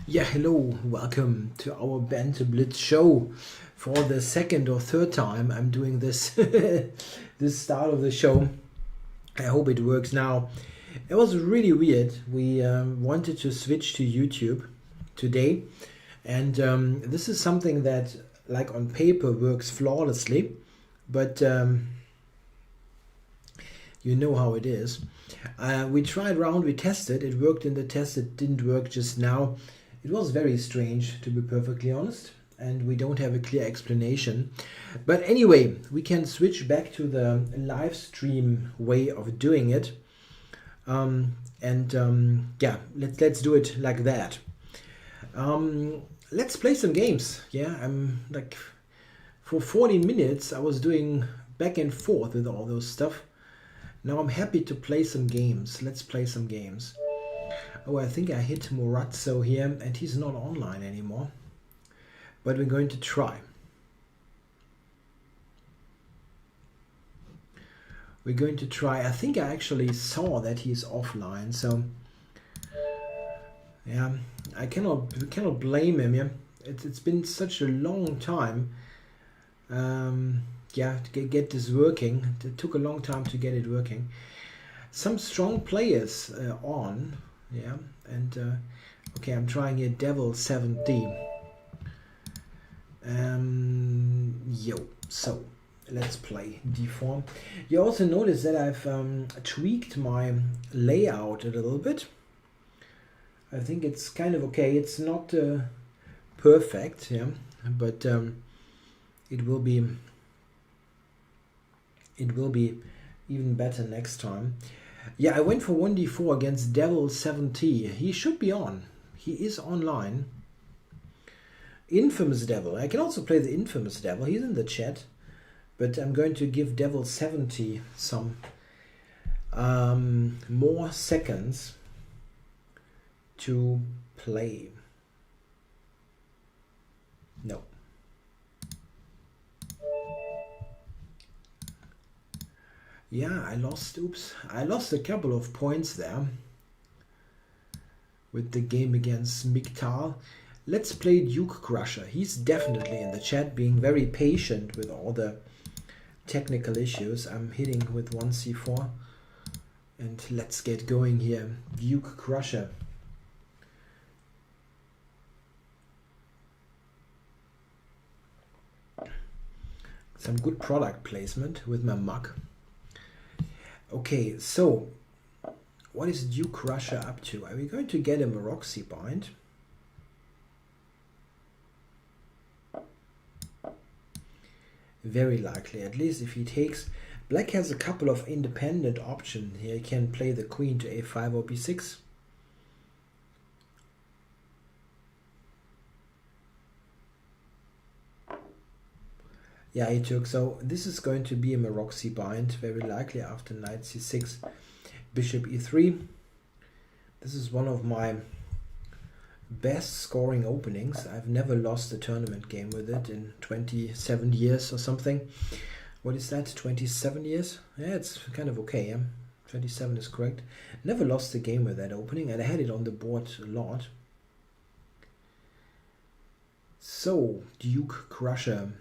Yeah, hello, welcome to our Banter Blitz show. For the second or third time I'm doing this this start of the show. I hope it works now. It was really weird. We wanted to switch to YouTube today, and this is something that, like on paper, works flawlessly, but you know how it is. We tried around, we tested, it worked in the test, it didn't work just now. It was very strange, to be perfectly honest, and we don't have a clear explanation. But anyway, we can switch back to the live stream way of doing it. Yeah, let's do it like that. Let's play some games. Yeah, I'm like, for 40 minutes I was doing back and forth with all those stuff. Now I'm happy to play some games. Let's play some games. Oh, I think I hit Morazzo here, and he's not online anymore. But we're going to try. We're going to try. I think I actually saw that he's offline, so yeah, we cannot blame him. Yeah, it's been such a long time. Yeah, to get this working. It took a long time to get it working. Some strong players on. Yeah, and okay, I'm trying here Devil 7D. So let's play D4. You also notice that I've tweaked my layout a little bit. I think it's kind of okay. It's not perfect, yeah, but it will be even better next time. Yeah, I went for 1d4 against Devil 7T. He should be on. He is online. Infamous Devil. I can also play the Infamous Devil. He's in the chat. But I'm going to give Devil 70 some more seconds to play. No. Yeah, I lost a couple of points there with the game against Miktal. Let's play Duke Crusher. He's definitely in the chat, being very patient with all the technical issues. I'm hitting with 1c4, and let's get going here. Duke Crusher. Some good product placement with my mug. Okay, so what is Duke Crusher up to? Are we going to get him a Roxy bind? Very likely, at least if he takes. Black has a couple of independent options here. He can play the queen to a5 or b6. Yeah, he took. So this is going to be a Roxy bind, very likely after knight c6, bishop e3. This is one of my best scoring openings. I've never lost a tournament game with it in 27 years or something. What is that? 27 years? Yeah, it's kind of okay. Yeah? 27 is correct. Never lost a game with that opening, and I had it on the board a lot. So, Duke Crusher.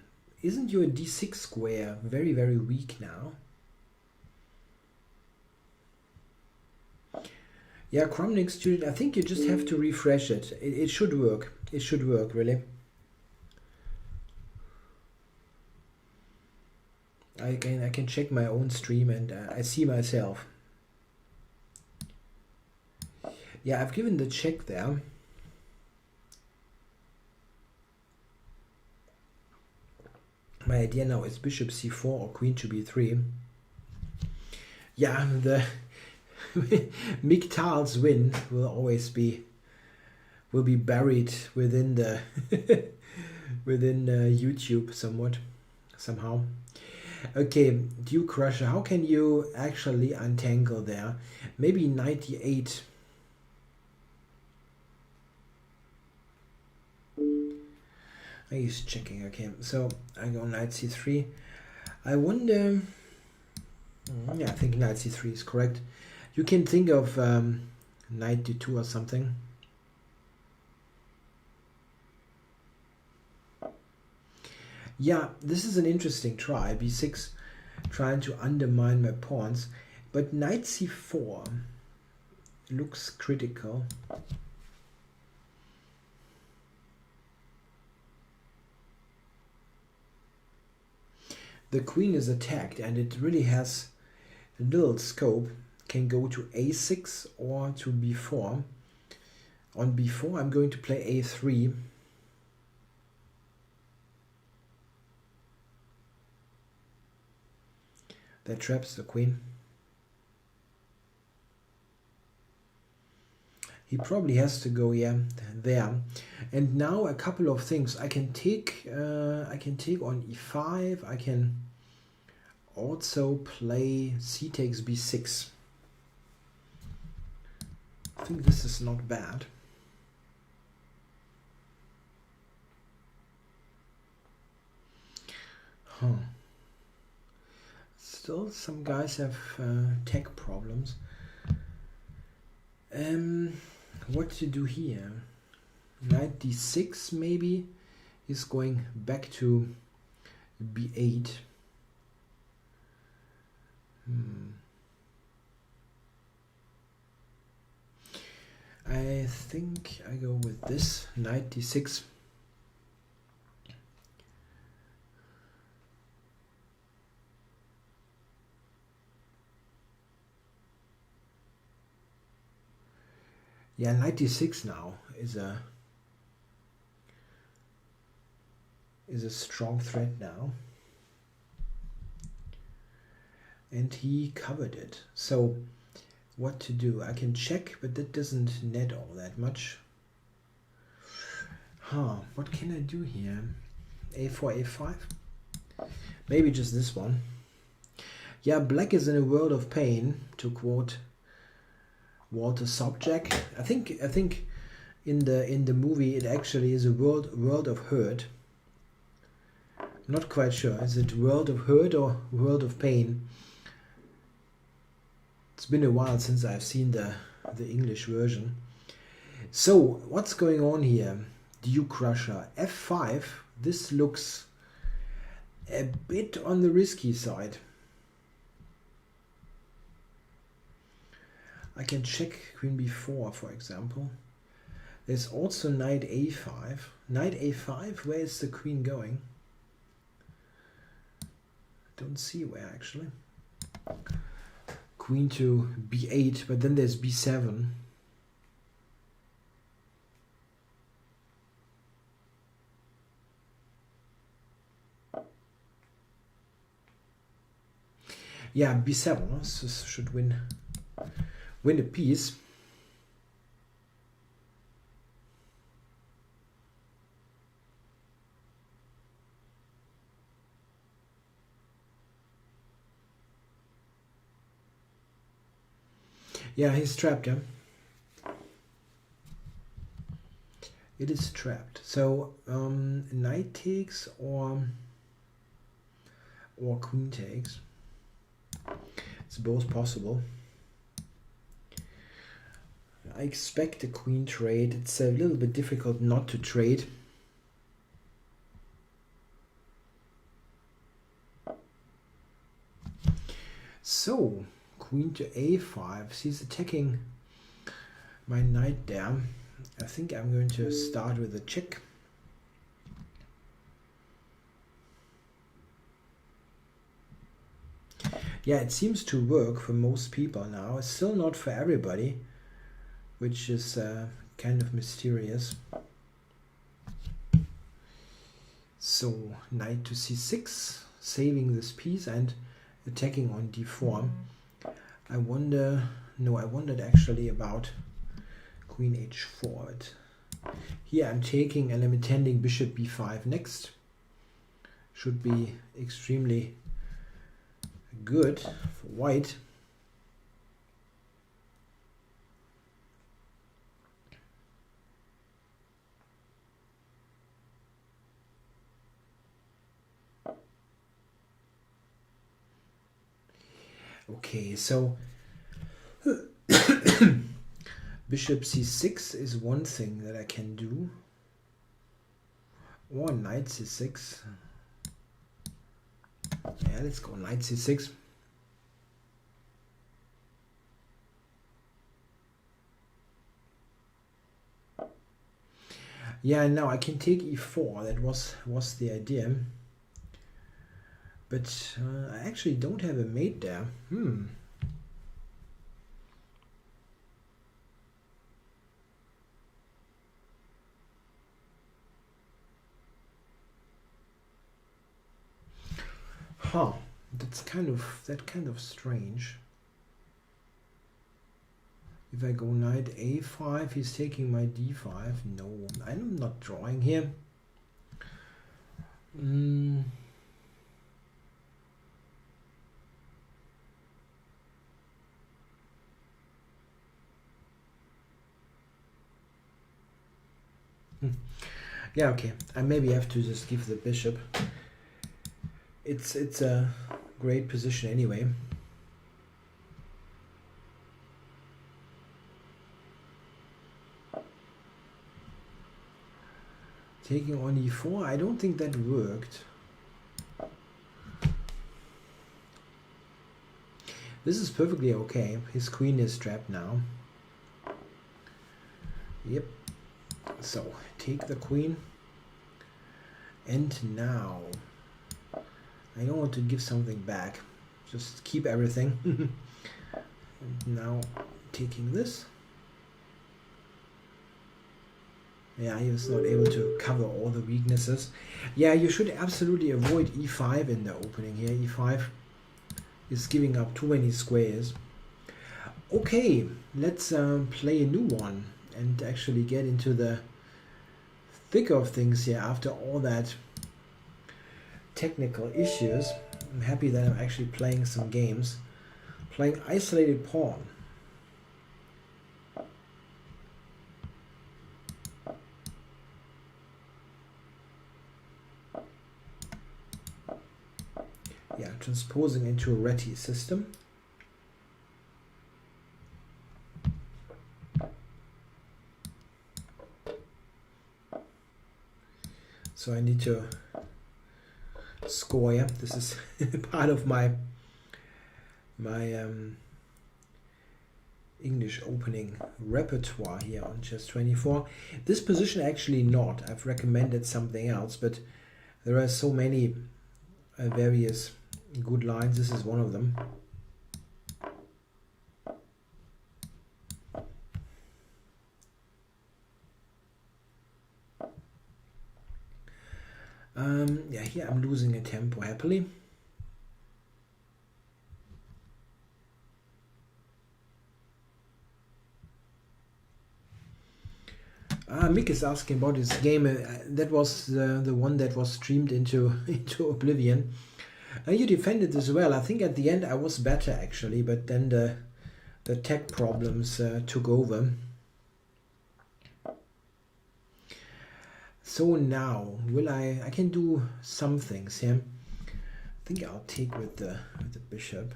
Isn't your d6 square very, very weak now? Yeah, Crumnik student, I think you just have to refresh it. It should work. It should work, really. I can check my own stream, and I see myself. Yeah, I've given the check there. My idea now is bishop c4 or queen to b3. Yeah, the Miktal's win will always be buried within the within YouTube somehow. Okay, Duke Crusher. How can you actually untangle there? Maybe 98. He's checking. Okay, so I go knight c3. I wonder. Yeah, I think knight c3 is correct. You can think of knight d2 or something. Yeah, this is an interesting try. b6, trying to undermine my pawns. But knight c4 looks critical. The queen is attacked and it really has little scope. Can go to a6 or to b4. On b4 I'm going to play a3. That traps the queen. He probably has to go, yeah, there. And now a couple of things. I can take on e5. I can also play c takes b6. I think this is not bad. Still, some guys have tech problems. What to do here? Knight d6 maybe is going back to b8. I think I go with this, knight d6. Yeah, knight d6 now is a strong threat now. And he covered it. So what to do? I can check, but that doesn't net all that much. What can I do here? a4, a5? Maybe just this one. Yeah, black is in a world of pain, to quote Walter Sobchak. I think in the movie it actually is a world of hurt. Not quite sure. Is it world of hurt or world of pain? It's been a while since I've seen the English version. So what's going on here? Duke Crusher, f5. This looks a bit on the risky side. I can check queen b4, for example. There's also knight a5. Knight a5, where is the queen going? Don't see where actually. Queen to b8, but then there's b7. Yeah, b7. This should win a piece. Yeah, he's trapped, yeah. It is trapped. So knight takes or queen takes. It's both possible. I expect a queen trade. It's a little bit difficult not to trade. So queen to a5. She's attacking my knight there. I think I'm going to start with a check. Yeah, it seems to work for most people now. It's still not for everybody, which is kind of mysterious. So knight to c6, saving this piece and attacking on d4. I wondered actually about queen h4. But here I'm taking and I'm intending bishop b5 next. Should be extremely good for white. Okay, so bishop c6 is one thing that I can do, or knight c6. Yeah, let's go knight c6. Yeah, now I can take e4. That was the idea. But I actually don't have a mate there. Huh. That's kind of strange. If I go knight a5, he's taking my d5. No, I'm not drawing here. Yeah, okay. I maybe have to just give the bishop. It's a great position anyway. Taking on e4, I don't think that worked. This is perfectly okay. His queen is trapped now. Yep. So, take the queen. And now, I don't want to give something back. Just keep everything. And now, taking this. Yeah, he was not able to cover all the weaknesses. Yeah, you should absolutely avoid e5 in the opening here. e5 is giving up too many squares. Okay, let's play a new one and actually get into the thick of things here after all that technical issues. I'm happy that I'm actually playing some games. Playing isolated pawn. Yeah, transposing into a Reti system. So I need to score. Yeah, this is part of my English opening repertoire here on Chess24. This position actually not. I've recommended something else, but there are so many various good lines. This is one of them. Yeah, here I'm losing a tempo happily. Mick is asking about this game. That was the one that was streamed into oblivion. You defended this well. I think at the end I was better actually, but then the tech problems took over. So now, will I can do some things here. I think I'll take with the bishop.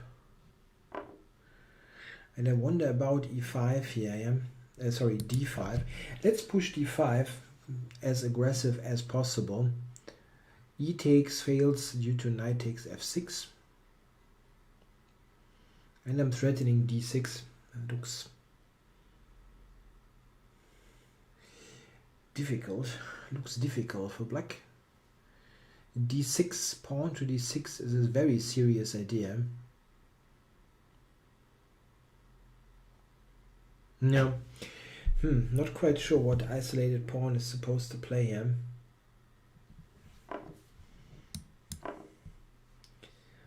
And I wonder about e5 here, yeah? Sorry, d5. Let's push d5 as aggressive as possible. E takes fails due to knight takes f6. And I'm threatening d6. That looks difficult. Looks difficult for black. d6, pawn to d6 is a very serious idea. No. Not quite sure what isolated pawn is supposed to play here.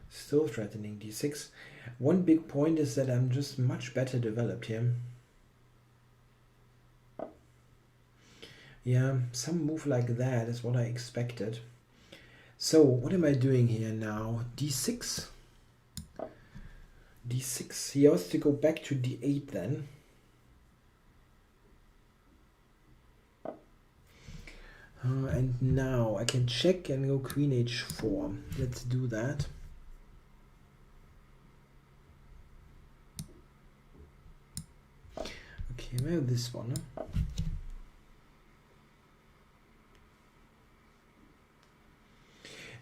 Still threatening d6. One big point is that I'm just much better developed here. Yeah, some move like that is what I expected. So, what am I doing here now? d6. d6. He has to go back to d8 then. And now I can check and go queen h4. Let's do that. Okay, we have this one. Huh?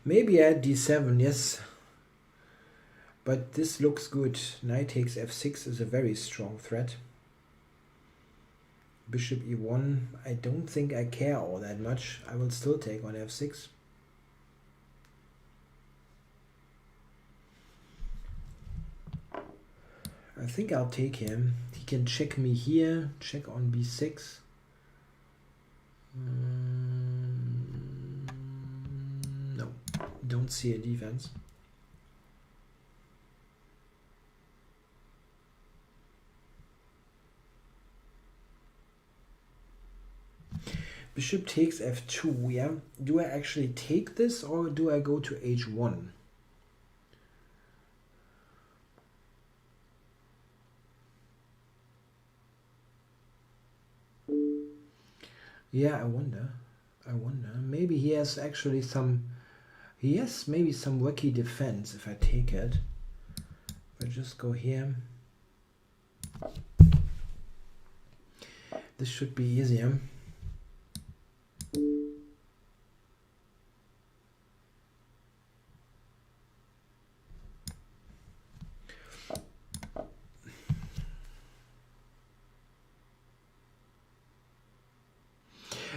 Maybe at d7, yes. But this looks good. Knight takes f6 is a very strong threat. Bishop e1, I don't think I care all that much. I will still take on f6. I think I'll take him. He can check me here, check on b6. No, don't see a defense. Bishop takes f2, yeah. Do I actually take this or do I go to h1? Yeah, I wonder. Maybe he has actually some... He has maybe some wacky defense if I take it. If I just go here. This should be easier.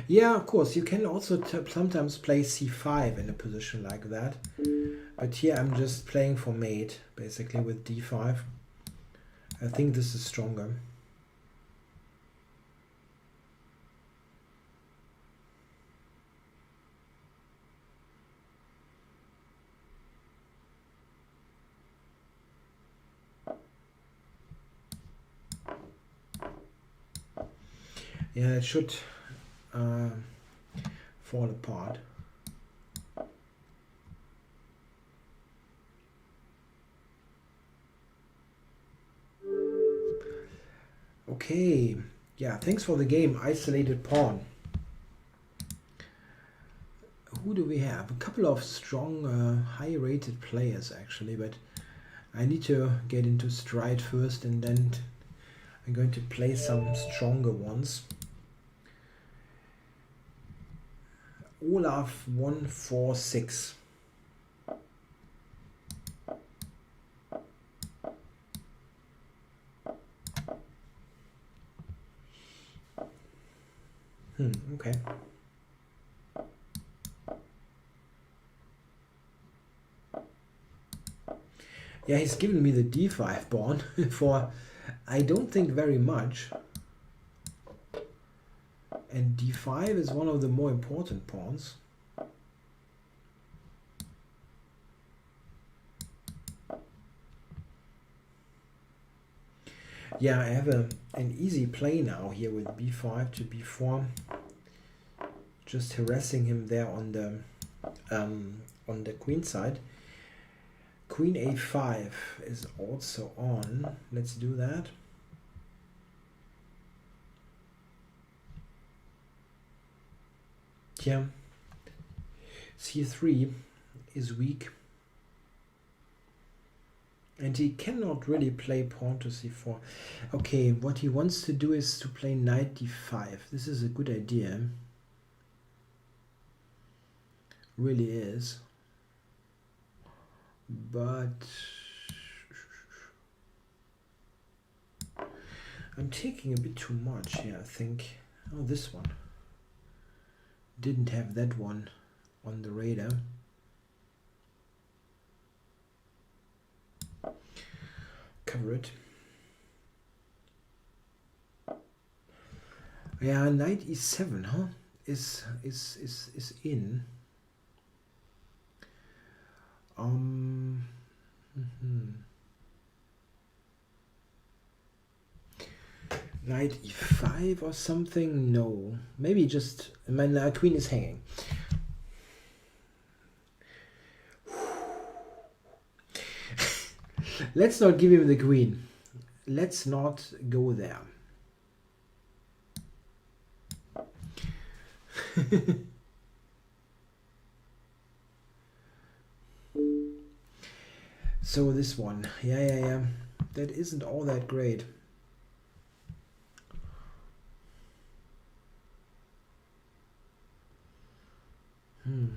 Yeah, of course, you can also sometimes play c5 in a position like that. But here I'm just playing for mate, basically with d5. I think this is stronger. Yeah, it should fall apart. Okay, yeah, thanks for the game. Isolated pawn. Who do we have? A couple of strong, high-rated players actually, but I need to get into stride first, and then I'm going to play some stronger ones. Olaf 146. Okay. Yeah, he's given me the d5 pawn for, I don't think, very much. And d5 is one of the more important pawns. Yeah, I have an easy play now here with b5 to b4. Just harassing him there on the queen side. Queen a5 is also on. Let's do that. Yeah, c3 is weak. And he cannot really play pawn to c4. Okay, what he wants to do is to play knight d5. This is a good idea. Really is. But I'm taking a bit too much here, I think. Oh, this one. Didn't have that one on the radar. Cover it. Yeah, knight e7, huh? Is in. Knight e5 or something? No. Maybe just my queen is hanging. Let's not give him the queen. Let's not go there. So this one, yeah. That isn't all that great.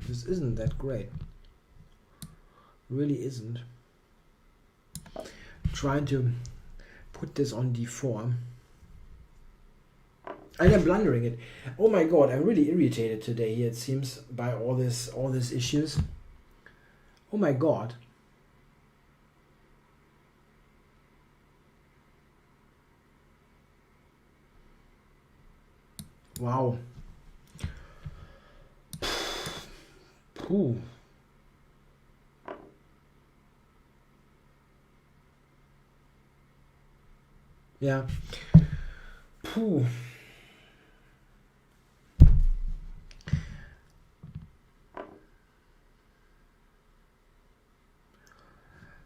This isn't that great. Really isn't. trying to put this on d4. And I'm blundering it. Oh my god, I'm really irritated today here, it seems, by all these issues. Oh my god. Wow. Ooh. Yeah. Phew.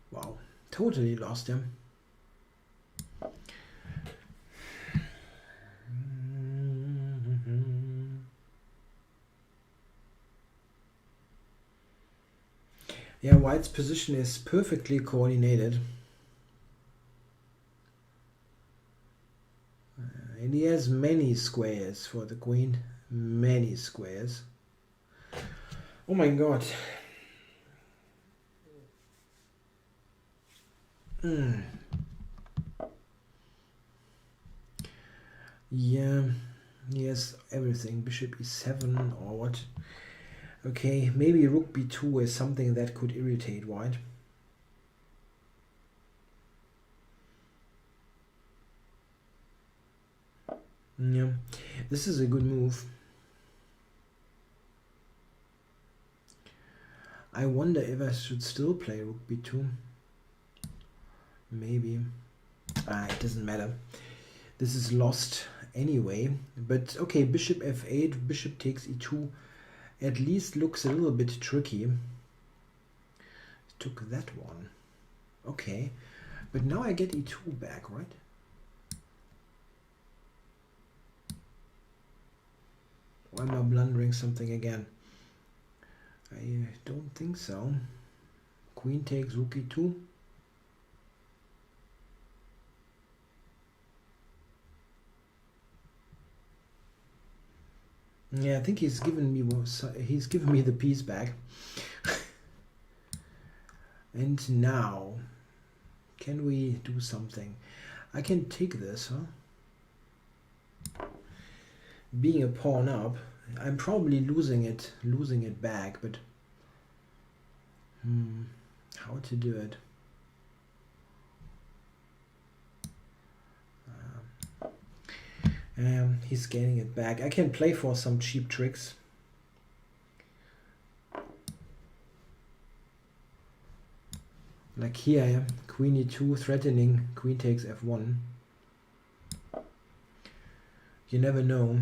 Wow. Totally lost him. Yeah, White's position is perfectly coordinated. And he has many squares for the queen. Many squares. Oh my god. Yeah, he has everything. Bishop e7 or what? Okay, maybe rook b2 is something that could irritate White. Yeah, this is a good move. I wonder if I should still play rook b2. Maybe. It doesn't matter. This is lost anyway. But okay, bishop f8, bishop takes e2. At least looks a little bit tricky. Took that one. Okay. But now I get e2 back, right? Or am I blundering something again? I don't think so. Queen takes rook e2. Yeah, I think he's given me the piece back. And now, can we do something? I can take this, huh? Being a pawn up, I'm probably losing it back, but how to do it? He's getting it back. I can play for some cheap tricks. Like here, queen e2 threatening, queen takes f1. You never know.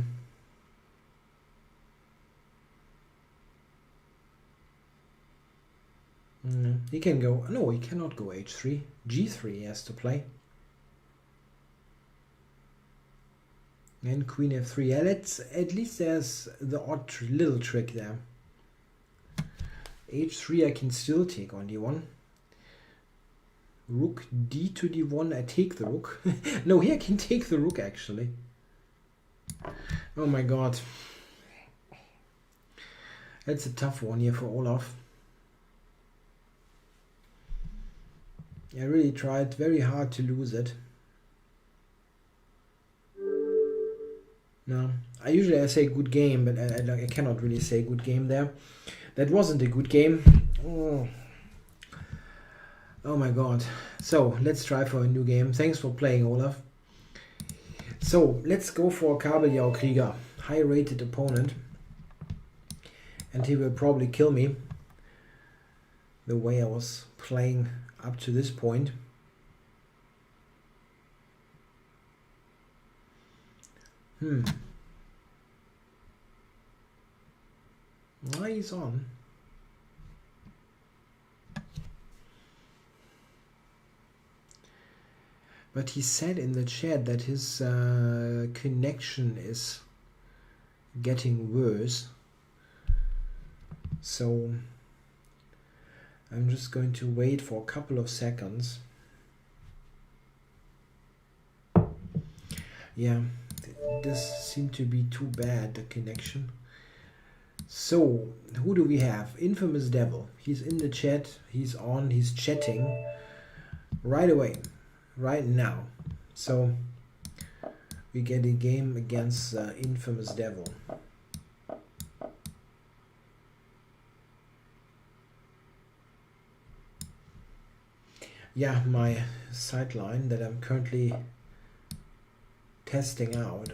He can go, no, he cannot go h3. g3 he has to play. And queen f3. Yeah, at least there's the odd little trick there. h3 I can still take on d1. Rook d to d1, I take the rook. No, here I can take the rook actually. Oh my god. That's a tough one here for Olaf. I really tried very hard to lose it. No, I say good game, but I cannot really say good game there. That wasn't a good game. Oh my god. So let's try for a new game. Thanks for playing, Olaf. So let's go for Kabeljau Krieger, high rated opponent, and he will probably kill me the way I was playing up to this point. Well, he's on. But he said in the chat that his connection is getting worse. So I'm just going to wait for a couple of seconds. Yeah, this seemed to be too bad, the connection. So, who do we have? Infamous Devil. He's in the chat, he's on, he's chatting right away. right now. So we get a game against infamous devil. Yeah, my sideline that I'm currently testing out.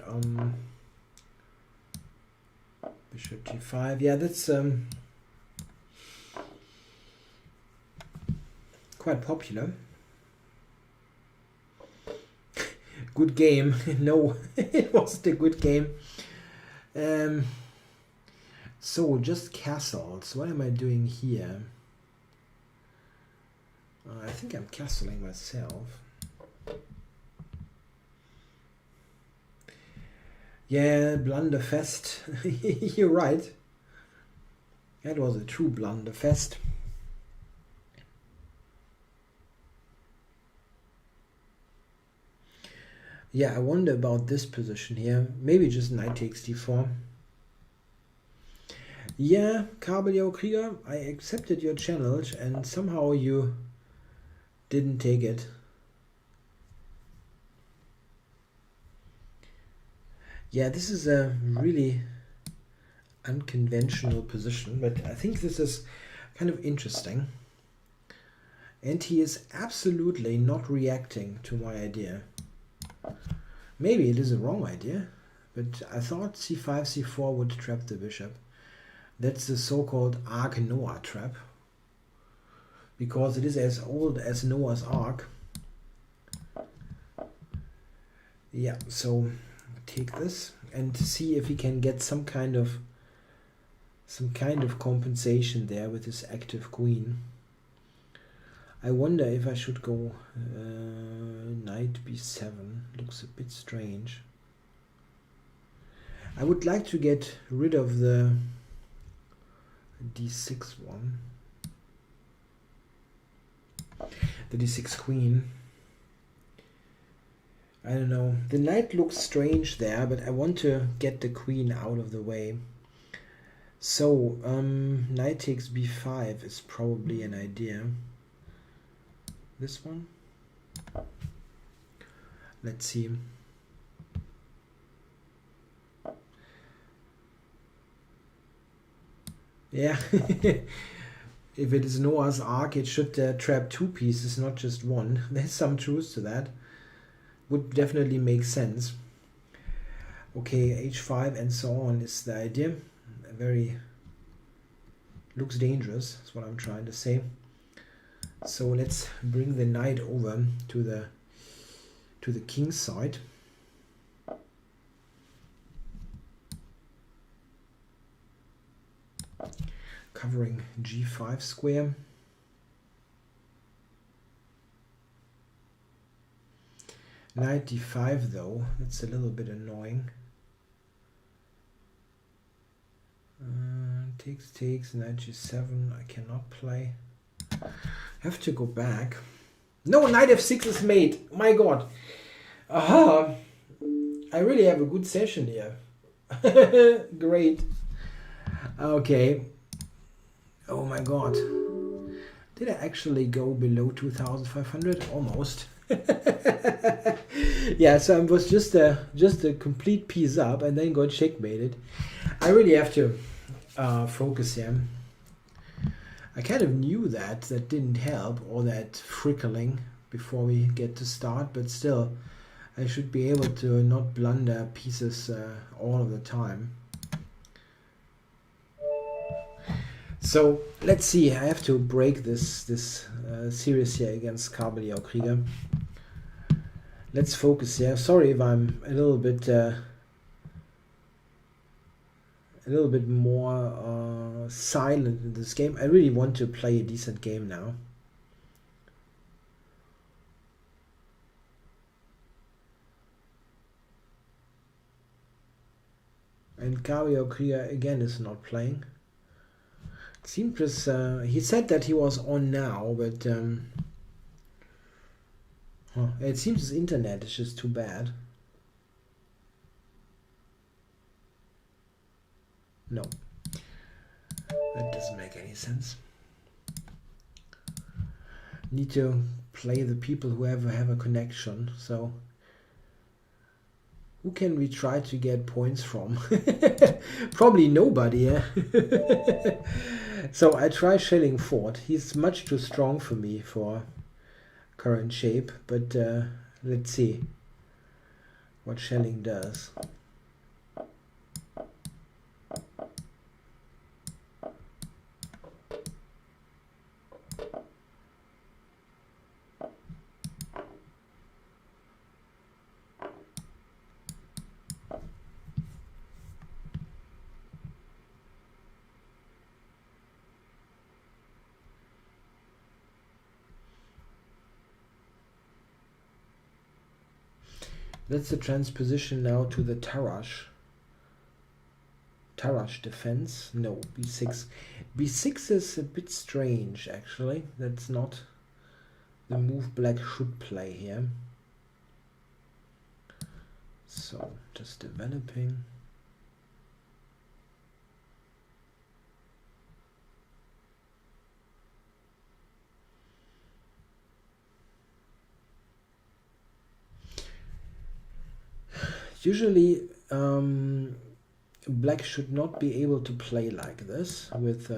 Bishop g5. Yeah, that's quite popular. Good game. No, it wasn't a good game. So just castles. What am I doing here? I think I'm castling myself. Yeah, blunderfest. You're right. That was a true blunderfest. Yeah, I wonder about this position here. Maybe just knight takes d4. Yeah, Kabeljau Krieger, I accepted your challenge and somehow you didn't take it. Yeah, this is a really unconventional position, but I think this is kind of interesting. And he is absolutely not reacting to my idea. Maybe it is a wrong idea, but I thought c5, c4 would trap the bishop. That's the so-called Ark Noah trap, because it is as old as Noah's Ark. Yeah, so take this and see if he can get some kind of compensation there with his active queen. I wonder if I should go knight b7. Looks a bit strange. I would like to get rid of the d6 one. The d6 queen. I don't know. The knight looks strange there, but I want to get the queen out of the way. So, knight takes b5 is probably an idea. This one? Let's see. Yeah. If it is Noah's Ark, it should trap two pieces, not just one. There's some truth to that. Would definitely make sense. Okay, h5 and so on is the idea. Very looks dangerous, that's what I'm trying to say. So let's bring the knight over to the king's side. Covering g5 square. Knight d5 though, that's a little bit annoying. Takes, knight g7, I cannot play. Have to go back. No, knight f6 is mate. My god. Aha. I really have a good session here. Great. Okay. Oh my god. Did I actually go below 2,500? Almost. Yeah, so I was just a complete piece up and then got checkmated. I really have to focus here. I kind of knew that didn't help, all that frickling before we get to start, but still I should be able to not blunder pieces all of the time. So let's see, I have to break this series here against Kabeljau Krieger. Let's focus here. Sorry if I'm a little bit more silent in this game. I really want to play a decent game now. And Kabeljau Krieger again is not playing. It seems he said that he was on now, but it seems his internet is just too bad. No, that doesn't make any sense. Need to play the people who ever have a connection. So who can we try to get points from? Probably nobody, yeah? So I try Schelling Ford. He's much too strong for me for current shape, but let's see what Schelling does. That's the transposition now to the Tarrasch. Tarrasch defense. No, b6. b6 is a bit strange, actually. That's not the move black should play here. So, just developing. Usually, black should not be able to play like this with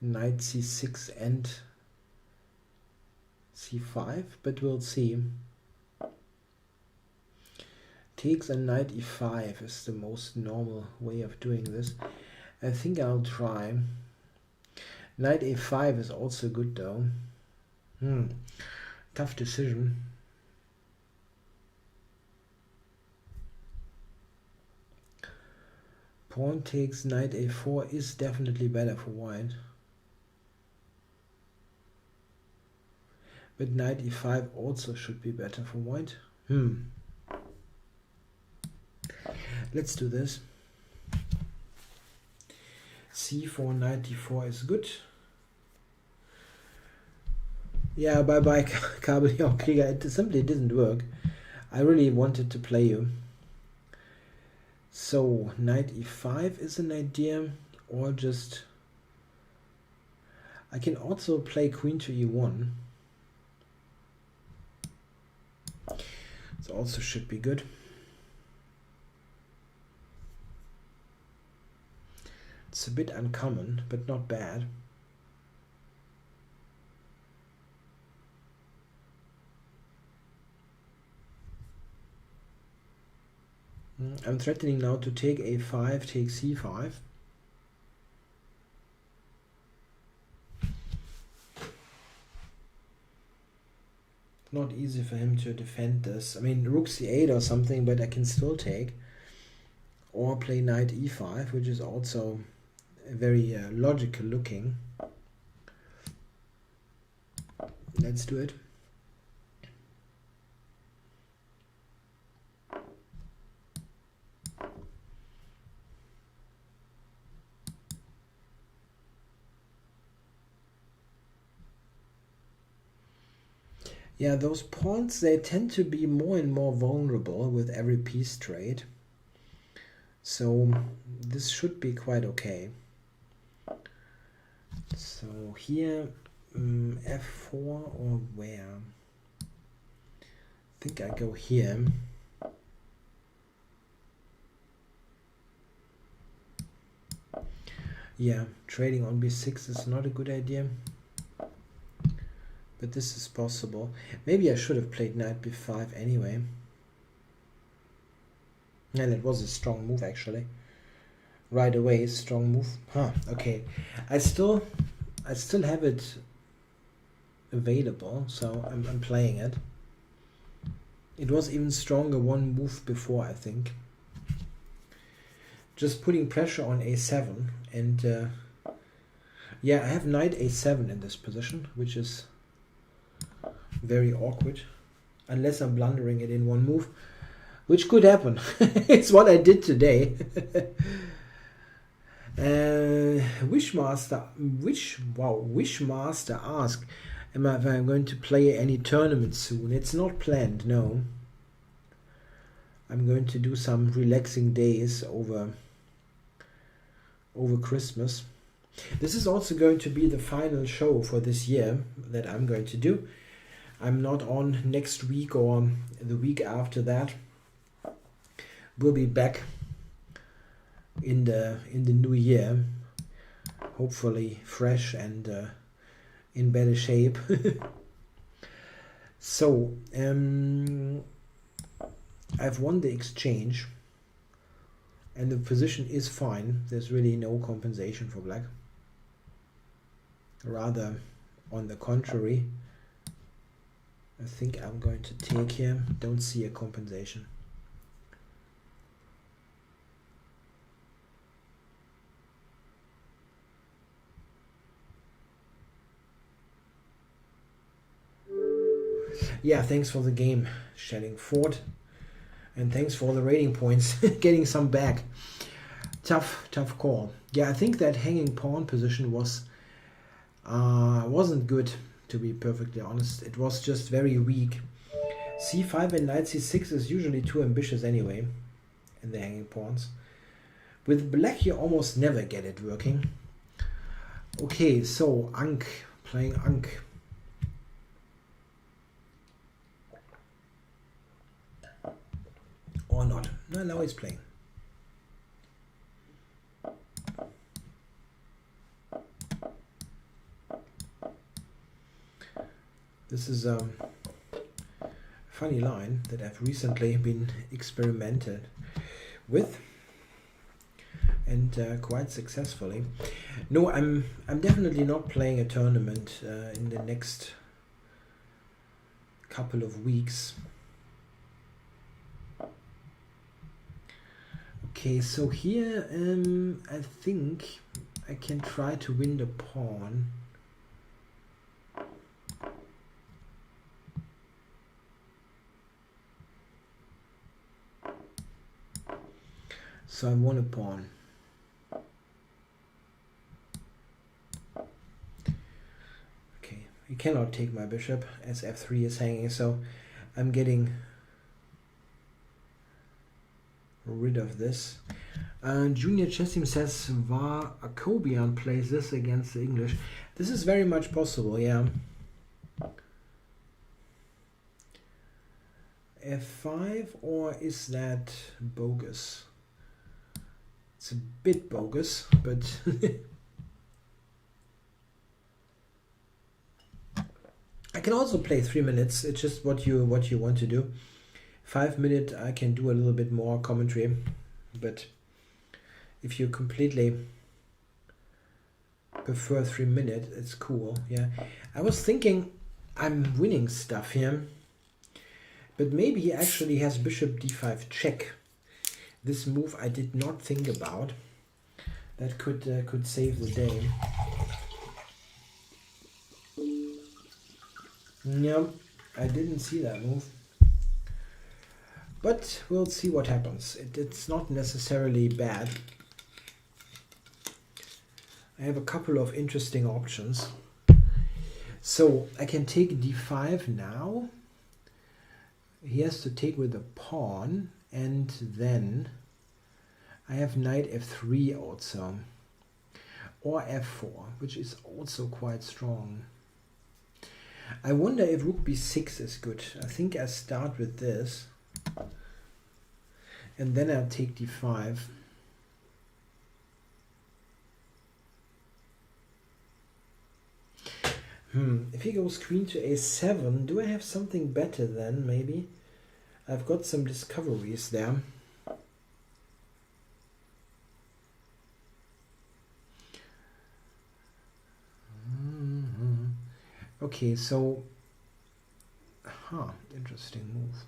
knight c6 and c5, but we'll see. Takes and knight e5 is the most normal way of doing this. I think I'll try. Knight a5 is also good though. Tough decision. Pawn takes knight a4 is definitely better for white. But knight e5 also should be better for white. Let's do this. c4, knight d4 is good. Yeah, bye-bye, Kabeljau-Krieger. It simply didn't work. I really wanted to play you. So, knight e5 is an idea, or just... I can also play queen to e1. This also should be good. It's a bit uncommon, but not bad. I'm threatening now to take a5, take c5. Not easy for him to defend this. I mean, rook c8 or something, but I can still take. Or play knight e5, which is also very logical looking. Let's do it. Yeah, those pawns, they tend to be more and more vulnerable with every piece trade. So this should be quite okay. So here, f4 or where? I think I go here. Yeah, trading on b6 is not a good idea. But this is possible. Maybe I should have played knight b5 anyway. And it was a strong move actually. Right away, strong move. Okay. I still have it available, so I'm playing it. It was even stronger one move before, I think. Just putting pressure on a7 and yeah, I have knight a7 in this position, which is very awkward, unless I'm blundering it in one move, which could happen. It's what I did today. Wishmaster asked, if I'm going to play any tournament soon. It's not planned, no. I'm going to do some relaxing days over Christmas. This is also going to be the final show for this year that I'm going to do. I'm not on next week or the week after that. We'll be back in the new year, hopefully fresh and in better shape. So I've won the exchange and the position is fine. There's really no compensation for black. Rather on the contrary, I think I'm going to take here. Don't see a compensation. Yeah, thanks for the game, Shelling Ford. And thanks for the rating points, getting some back. Tough call. Yeah, I think that hanging pawn position wasn't good, to be perfectly honest. It was just very weak. c5 and knight c6 is usually too ambitious anyway in the hanging pawns. With black you almost never get it working. Okay, so Ank, playing Ank. Or not. No, now he's playing. This is a funny line that I've recently been experimented with, and quite successfully. No, I'm definitely not playing a tournament in the next couple of weeks. Okay, so here I think I can try to win the pawn. So I won a pawn. Okay, he cannot take my bishop as f3 is hanging, so I'm getting rid of this. Junior Chess Team says Va Akobian plays this against the English. This is very much possible, yeah. F5, or is that bogus? It's a bit bogus, but I can also play 3 minutes. It's just what you want to do. 5 minutes I can do a little bit more commentary, but if you completely prefer 3 minutes, it's cool. Yeah, I was thinking I'm winning stuff here, but maybe he actually has bishop d5 check. This move I did not think about. That could save the day. No, I didn't see that move. But we'll see what happens. It's not necessarily bad. I have a couple of interesting options. So I can take d5 now. He has to take with a pawn. And then I have knight f3 also, or f4, which is also quite strong. I wonder if rook b6 is good. I think I start with this, and then I'll take d5. If he goes queen to a7, do I have something better then, maybe? I've got some discoveries there. Okay, so interesting move.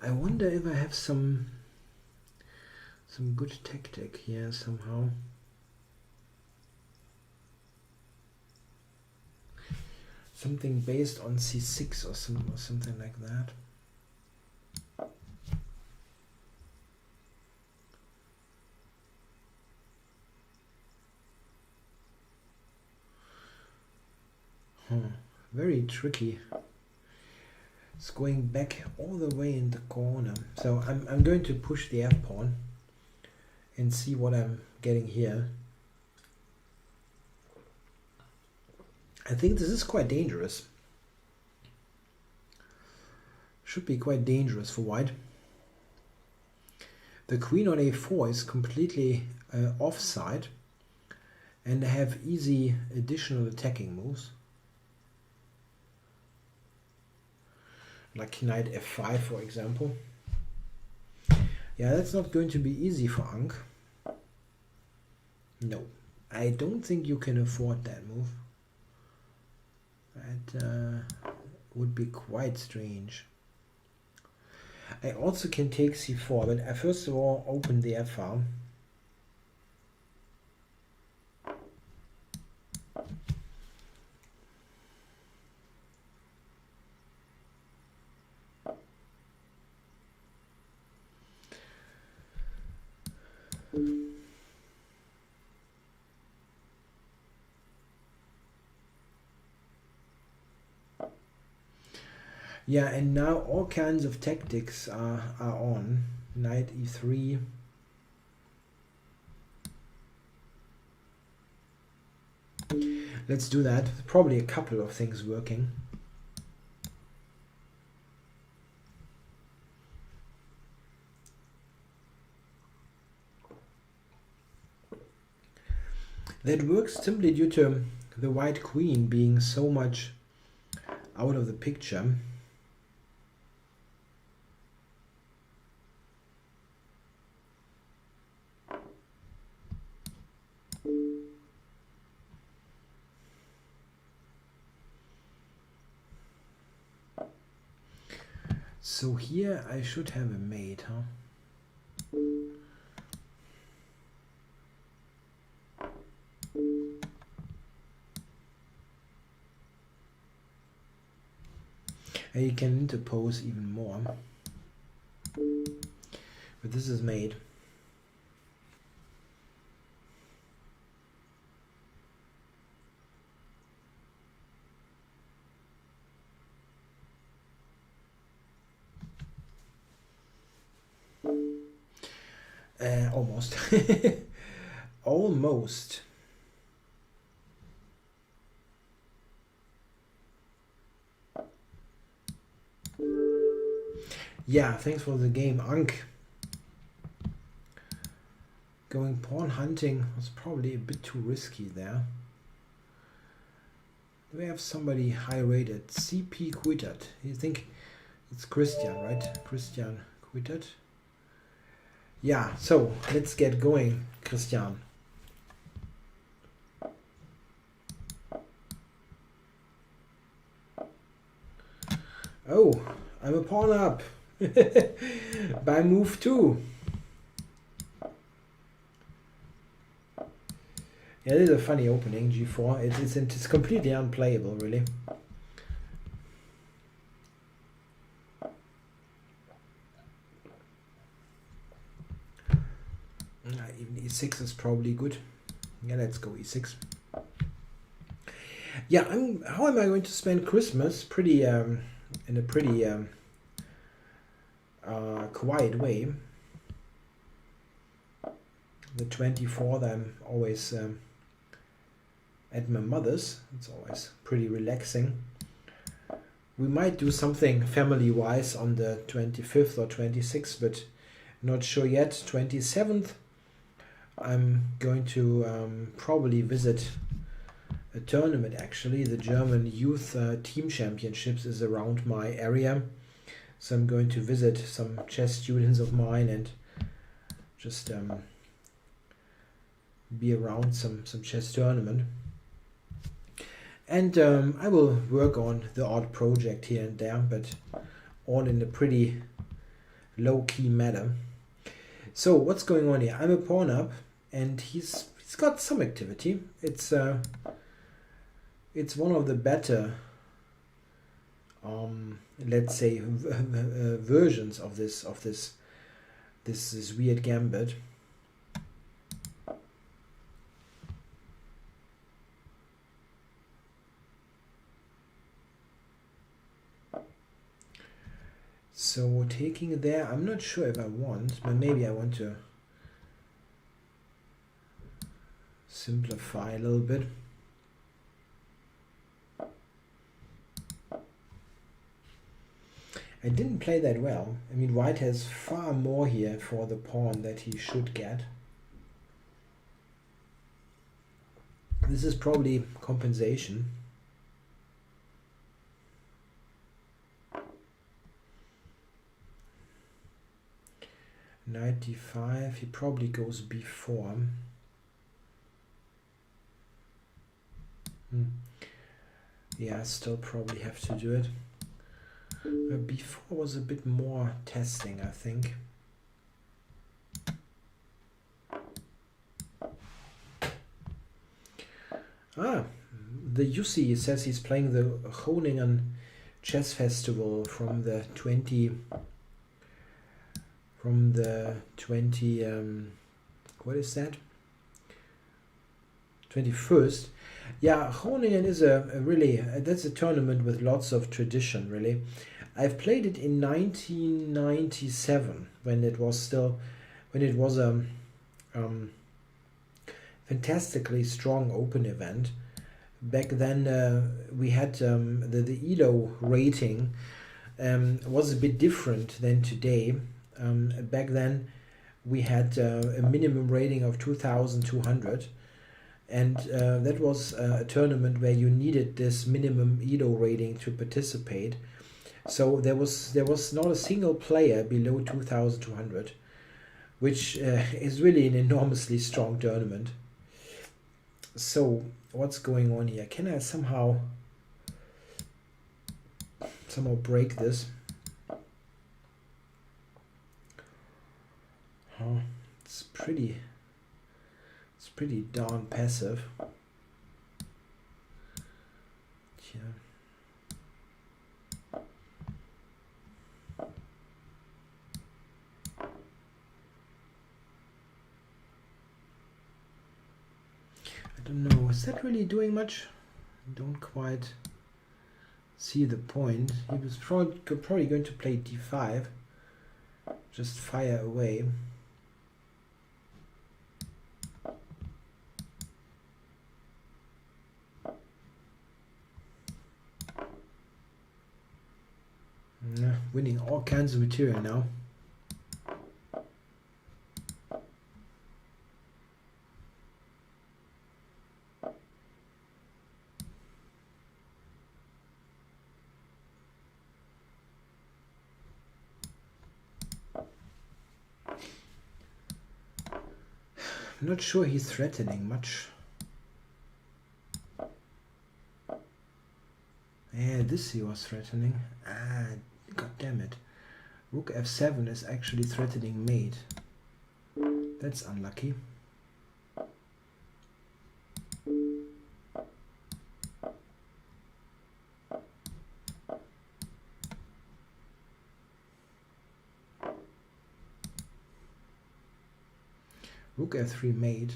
I wonder if I have some good tactic here somehow. Something based on c6 or something like that. Very tricky. It's going back all the way in the corner. So I'm going to push the f pawn and see what I'm getting here. I think this is quite dangerous. Should be quite dangerous for white. The queen on a4 is completely offside, and I have easy additional attacking moves. Like knight f5, for example. Yeah, that's not going to be easy for Ank. No, I don't think you can afford that move. That would be quite strange. I also can take c4, but I first of all open the f file. Yeah, and now all kinds of tactics are on. Knight e3. Let's do that. Probably a couple of things working. That works simply due to the white queen being so much out of the picture. So here I should have a mate, huh? And you can interpose even more. But this is made. Almost. Almost. Yeah, thanks for the game, Ank. Going pawn hunting was probably a bit too risky there. Do we have somebody high rated? CP Quitted. You think it's Christian, right? Christian Quitted. Yeah, so let's get going, Christian. Oh, I'm a pawn up. By move 2. Yeah, this is a funny opening, g4. It's completely unplayable, really. Even e6 is probably good. Yeah, let's go e6. Yeah, how am I going to spend Christmas? Pretty in a pretty quiet way. The 24th, I'm always at my mother's. It's always pretty relaxing. We might do something family-wise on the 25th or 26th, but not sure yet. 27th, I'm going to probably visit a tournament, actually. The German Youth Team Championships is around my area. So I'm going to visit some chess students of mine and just be around some chess tournament. And I will work on the odd project here and there, but all in a pretty low-key manner. So what's going on here? I'm a pawn up, and he's got some activity. It's one of the better, let's say, versions of this weird gambit. So taking there, I'm not sure if I want, but maybe I want to simplify a little bit. I didn't play that well. I mean, white has far more here for the pawn that he should get. This is probably compensation. Knight d5, he probably goes b4. Yeah, still probably have to do it. B4 was a bit more testing, I think. The Yussi says he's playing the Groningen Chess Festival from the 20 what is that? 21st. Yeah, Groningen is a really, that's a tournament with lots of tradition, really. I've played it in 1997 when it was a fantastically strong open event. Back then we had the ELO rating was a bit different than today. Back then we had a minimum rating of 2,200, and that was a tournament where you needed this minimum ELO rating to participate. So there was not a single player below 2,200, which is really an enormously strong tournament. So what's going on here? Can I somehow break this? It's pretty darn passive. Yeah. I don't know, is that really doing much? I don't quite see the point. He was probably going to play d5, just fire away. Winning all kinds of material now. I'm not sure he's threatening much. Yeah, this he was threatening. God damn it. Rook f7 is actually threatening mate. That's unlucky. Rook f3 mate.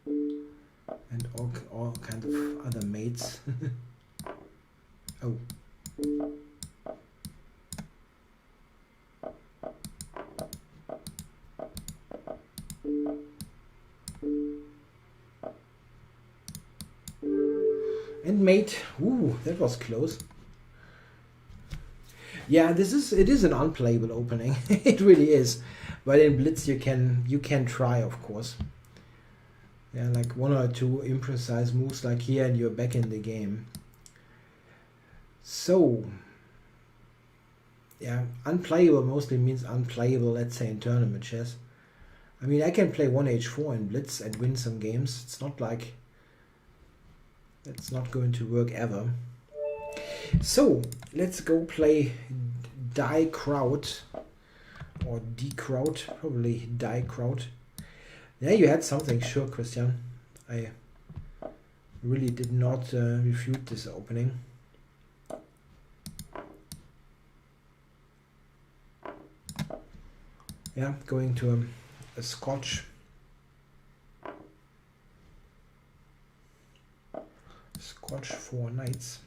And all kind of other mates. Oh. And mate. Ooh, that was close. Yeah, it is an unplayable opening. It really is. But in Blitz you can try, of course. Yeah, like one or two imprecise moves like here and you're back in the game. So yeah, unplayable mostly means unplayable, let's say, in tournament chess. I mean, I can play 1h4 in Blitz and win some games. It's not like that's not going to work ever. So let's go play Die Kraut or Die Kraut, probably Die Kraut. Yeah, you had something, sure, Christian. I really did not refute this opening. Yeah, going to a Scotch. Scotch 4 knights.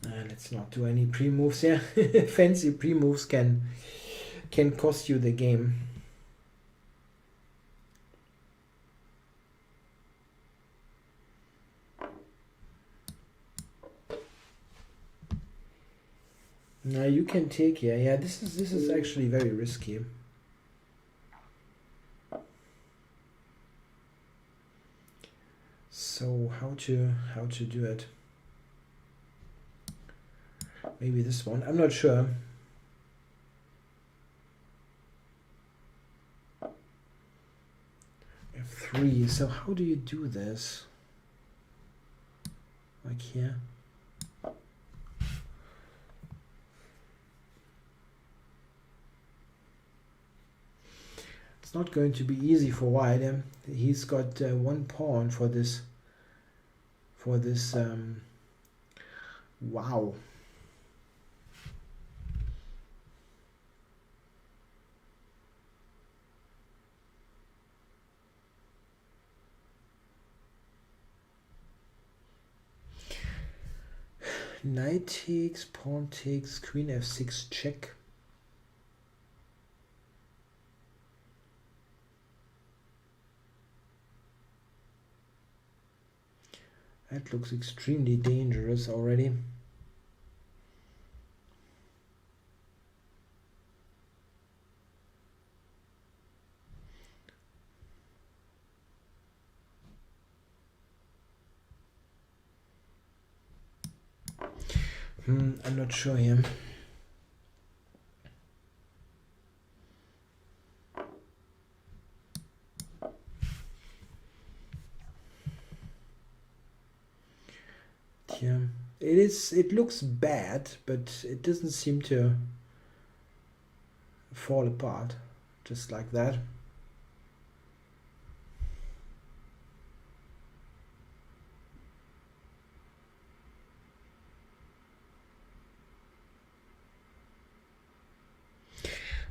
Let's not do any pre-moves here. Fancy pre-moves can cost you the game. Now you can take here. Yeah, this is actually very risky. So how to do it? Maybe this one. I'm not sure. F3. So how do you do this? Like here. It's not going to be easy for white. He's got one pawn for this. Wow. Knight takes, pawn takes, queen f6 check. That looks extremely dangerous already. I'm not sure here. Yeah, it looks bad, but it doesn't seem to fall apart just like that.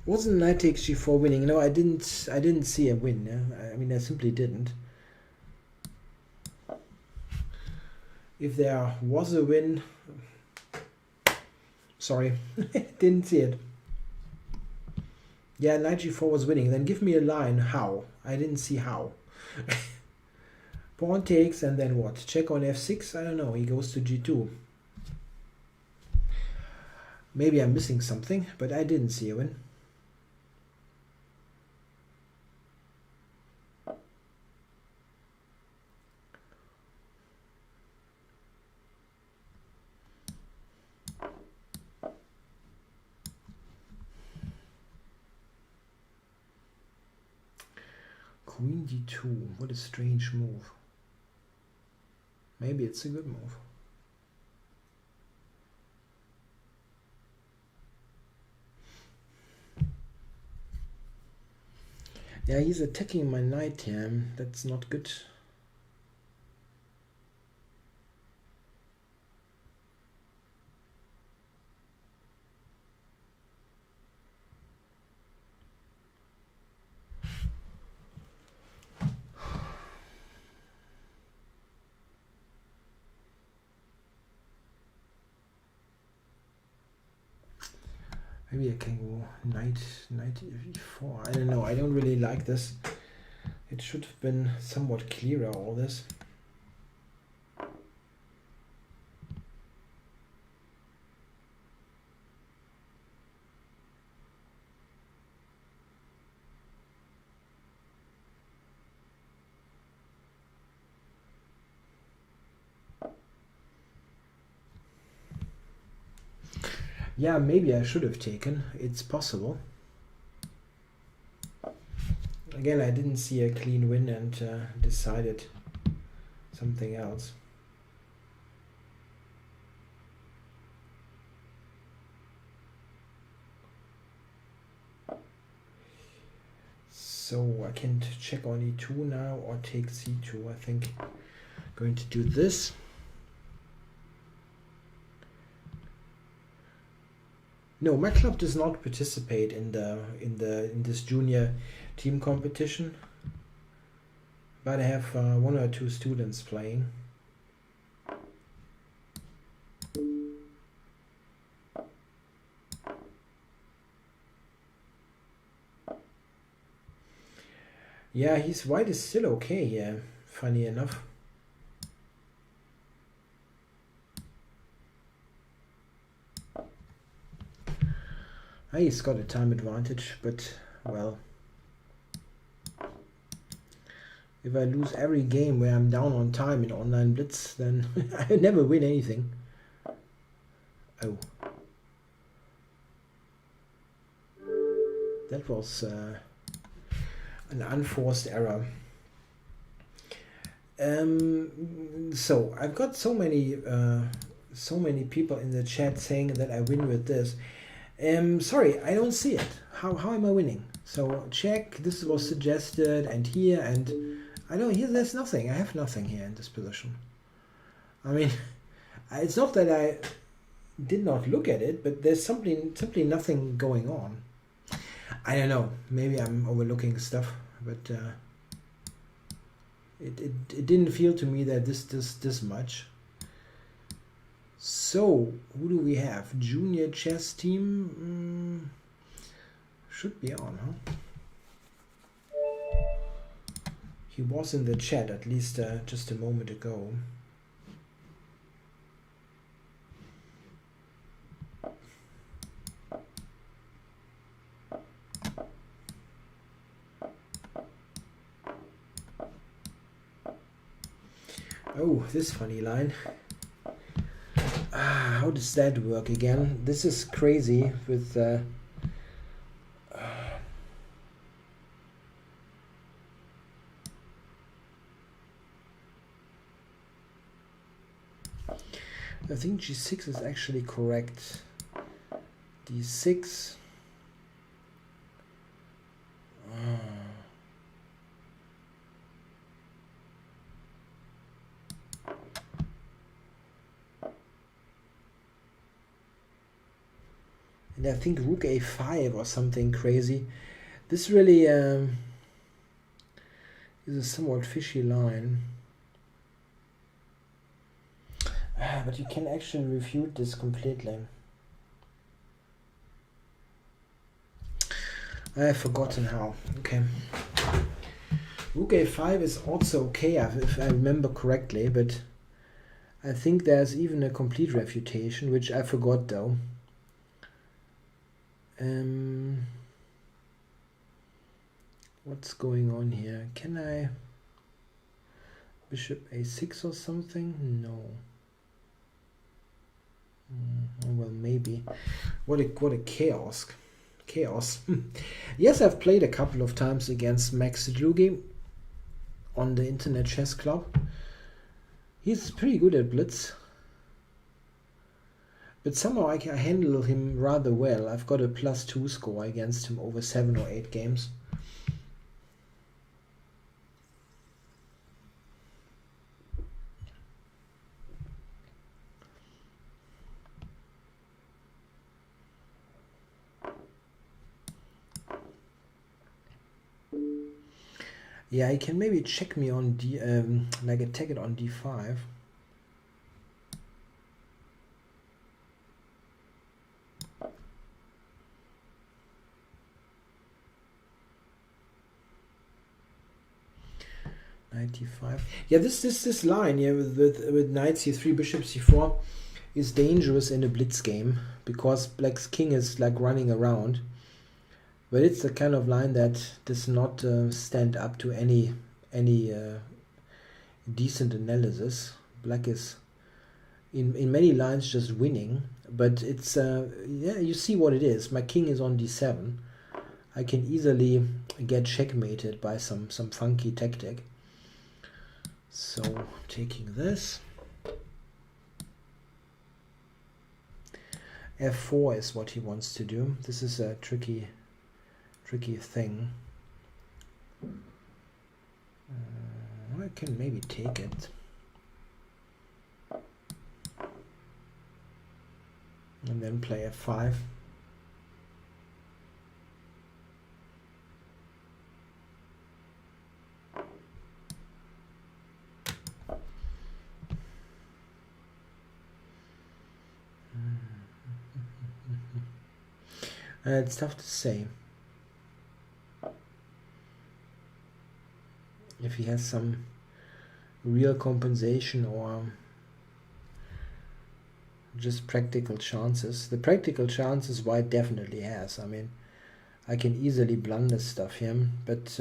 Wasn't knight takes g4 winning? No, I didn't see a win. Yeah? I mean, I simply didn't. If there was a win, sorry, didn't see it. Yeah, knight g4 was winning. Then give me a line. How? I didn't see how. Pawn takes and then what? Check on f6? I don't know. He goes to g2. Maybe I'm missing something, but I didn't see a win. Queen d2, what a strange move. Maybe it's a good move. Yeah, he's attacking my knight here. That's not good. Maybe I can go knight e4. I don't know. I don't really like this. It should have been somewhat clearer, all this. Yeah, maybe I should have taken. It's possible. Again, I didn't see a clean win and decided something else. So I can check on e2 now or take c2. I think I'm going to do this. No, my club does not participate in this junior team competition, but I have one or two students playing. Yeah, his white is still okay here, funny enough. He's got a time advantage, but, well, if I lose every game where I'm down on time in online blitz, then I never win anything. Oh. That was an unforced error. So I've got so many people in the chat saying that I win with this. Sorry, I don't see it. How am I winning? So check, this was suggested, and here, and I don't, here there's nothing. I have nothing here in this position. I mean, it's not that I did not look at it, but there's simply nothing going on. I don't know, maybe I'm overlooking stuff, but it didn't feel to me that this much. So, who do we have? Junior chess team should be on, huh? He was in the chat at least just a moment ago. Oh, this funny line. How does that work again? This is crazy with I think G6 is actually correct. D6. And I think Rook A5 or something crazy. This really is a somewhat fishy line. But you can actually refute this completely. I have forgotten how. Okay. Rook A5 is also okay if I remember correctly, but I think there's even a complete refutation, which I forgot though. What's going on here? Can I bishop A6 or something? No. Well, maybe. What a chaos. Yes, I've played a couple of times against Max Zlugi on the Internet Chess Club. He's pretty good at blitz, but somehow I can handle him rather well. I've got a +2 score against him over 7 or 8 games. Yeah, he can maybe check me on D, like attack it on D5. Knight Yeah, this line here with knight c3, bishop c4 is dangerous in a blitz game because black's king is like running around. But it's the kind of line that does not stand up to any decent analysis. Black is in many lines just winning, but it's yeah, you see what it is. My king is on d7. I can easily get checkmated by some funky tactic. So taking this, f4 is what he wants to do. This is a tricky thing. I can maybe take it. And then play f5. It's tough to say. if he has some real compensation or just practical chances. The practical chances White definitely has. I mean, I can easily blunder stuff here, but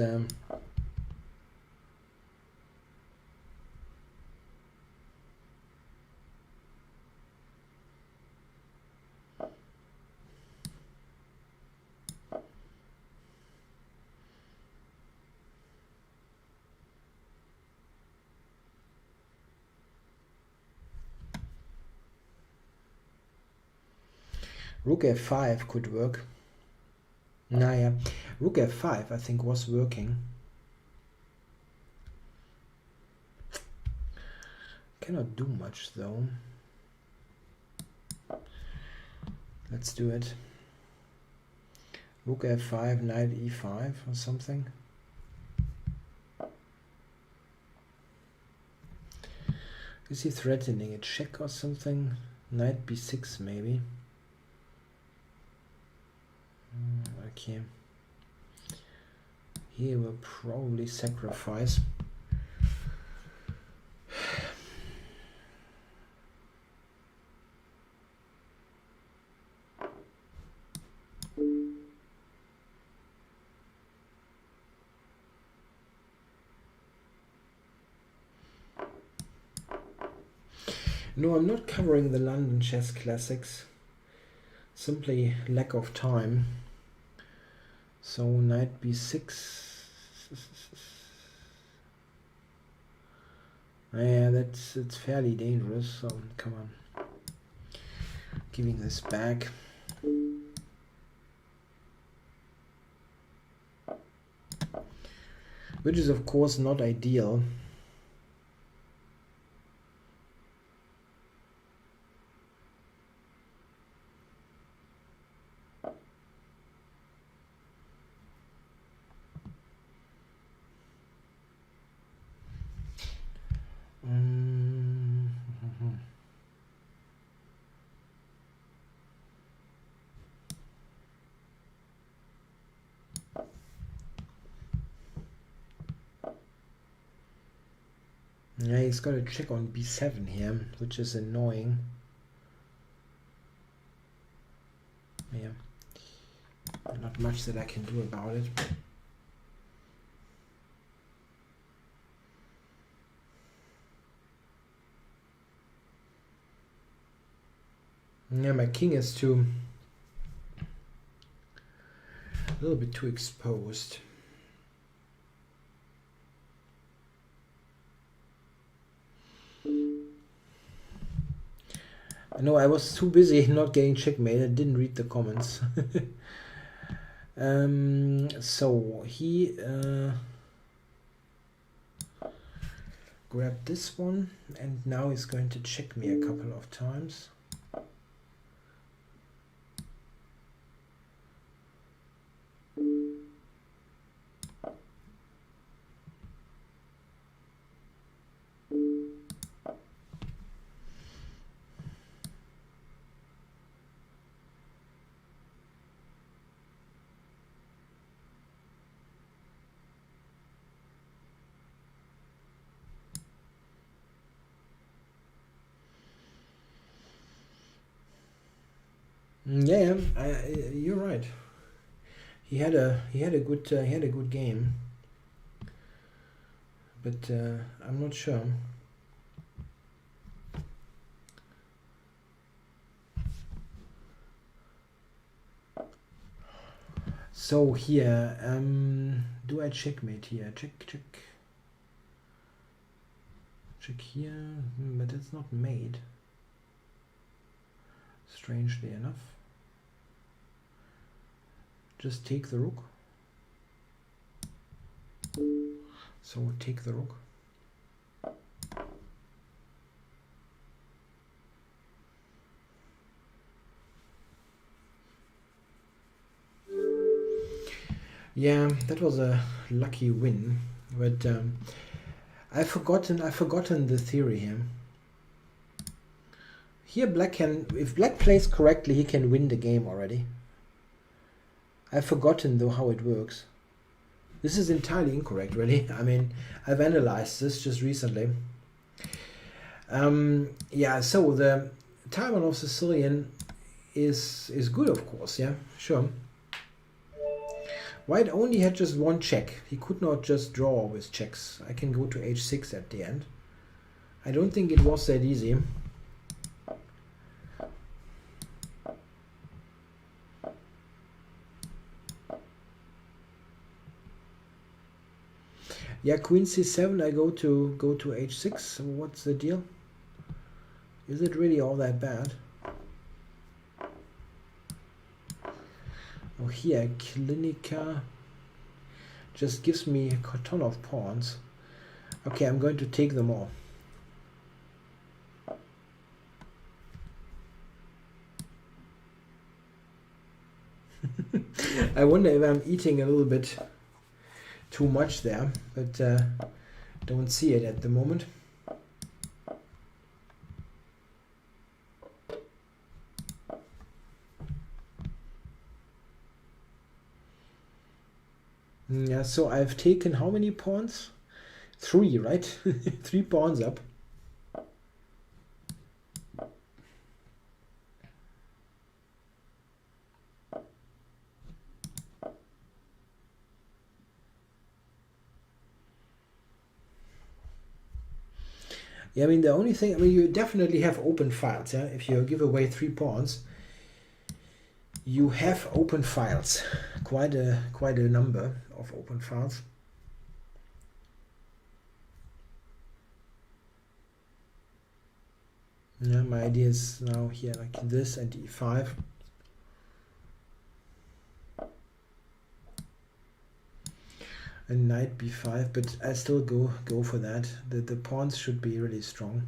Rook f5 could work. Nah, yeah. Rook f5 I think was working. Cannot do much though. Let's do it. Rook f5, knight e5 or something. Is he threatening a check or something? Knight b6 maybe. Okay. He will probably sacrifice. No, I'm not covering the London Chess Classics. Simply lack of time. So knight b6. Yeah, it's fairly dangerous. So come on, giving this back. Which is of course not ideal. Yeah, he's got a check on b7 here, which is annoying. Yeah, not much that I can do about it. Yeah, my king is a little bit too exposed. No, I was too busy not getting checkmate. I didn't read the comments. So he grabbed this one, and now he's going to check me a couple of times. Yeah, you're right. He had a good game, but I'm not sure. So here, do I checkmate here? Check here, but it's not made. Strangely enough. Just take the rook. So take the rook. Yeah, that was a lucky win, but I've forgotten the theory here. Here black can, if black plays correctly, he can win the game already. I've forgotten though how it works. This is entirely incorrect, really. I mean, I've analyzed this just recently. Yeah, so the Taiwan of Sicilian is good, of course, yeah, sure. White only had just one check. He could not just draw with checks. I can go to h6 at the end. I don't think it was that easy. Yeah, queen c7, I go to h6. What's the deal? Is it really all that bad? Oh, here, Klinika just gives me a ton of pawns. Okay, I'm going to take them all. I wonder if I'm eating a little bit too much there, but don't see it at the moment. Yeah, so I've taken how many pawns? 3, right? 3 pawns up. Yeah, I mean, the only thing, I mean, you definitely have open files, yeah? If you give away 3 pawns, you have open files. Quite a number of open files. Yeah, my idea is now here like this and e5. And knight b5, but I still go for that. The pawns should be really strong.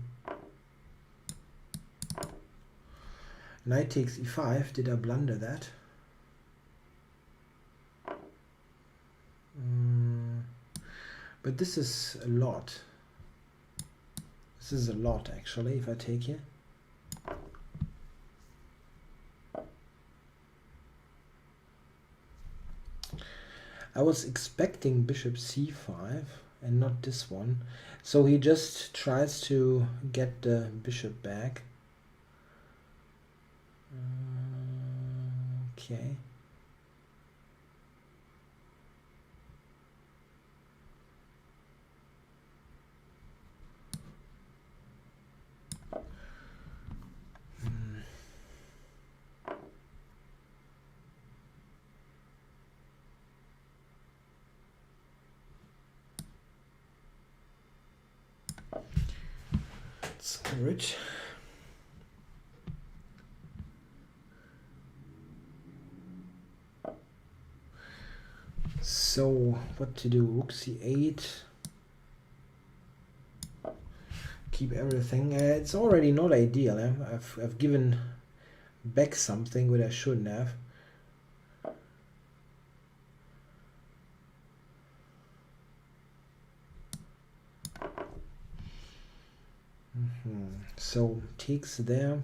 Knight takes e5. Did I blunder that? But this is a lot. This is a lot actually if I take here. I was expecting bishop c5 and not this one. So he just tries to get the bishop back. Okay. It's good. So what to do? Rook c8. Keep everything. It's already not ideal. I've given back something that I shouldn't have. So takes there.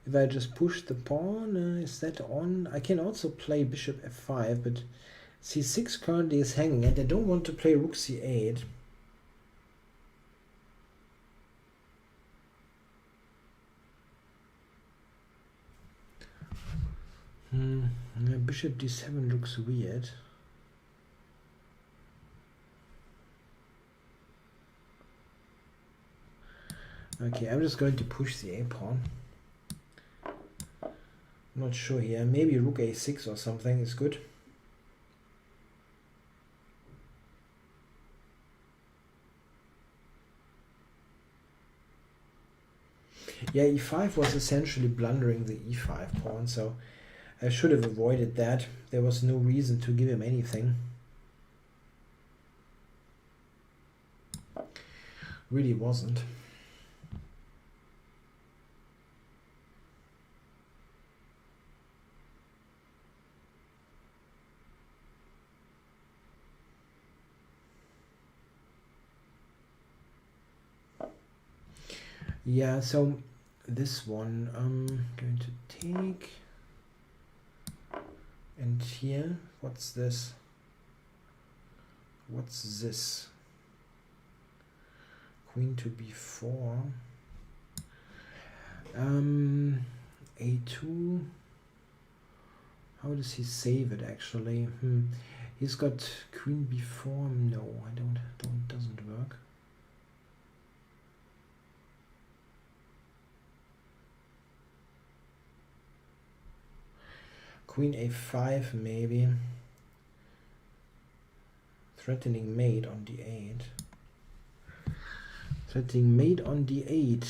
If I just push the pawn, is that on? I can also play bishop f5, but c6 currently is hanging, and I don't want to play rook c8. Bishop d7 looks weird. Okay, I'm just going to push the a pawn. I'm not sure here. Maybe rook a6 or something is good. Yeah, e5 was essentially blundering the e5 pawn, so I should have avoided that. There was no reason to give him anything. Really wasn't. Yeah, so this one I'm going to take, and here, what's this? What's this? Queen to b4. A2. How does he save it actually? He's got queen b4. No, I don't doesn't work. Queen a5 maybe. Threatening mate on d8. Threatening mate on d8.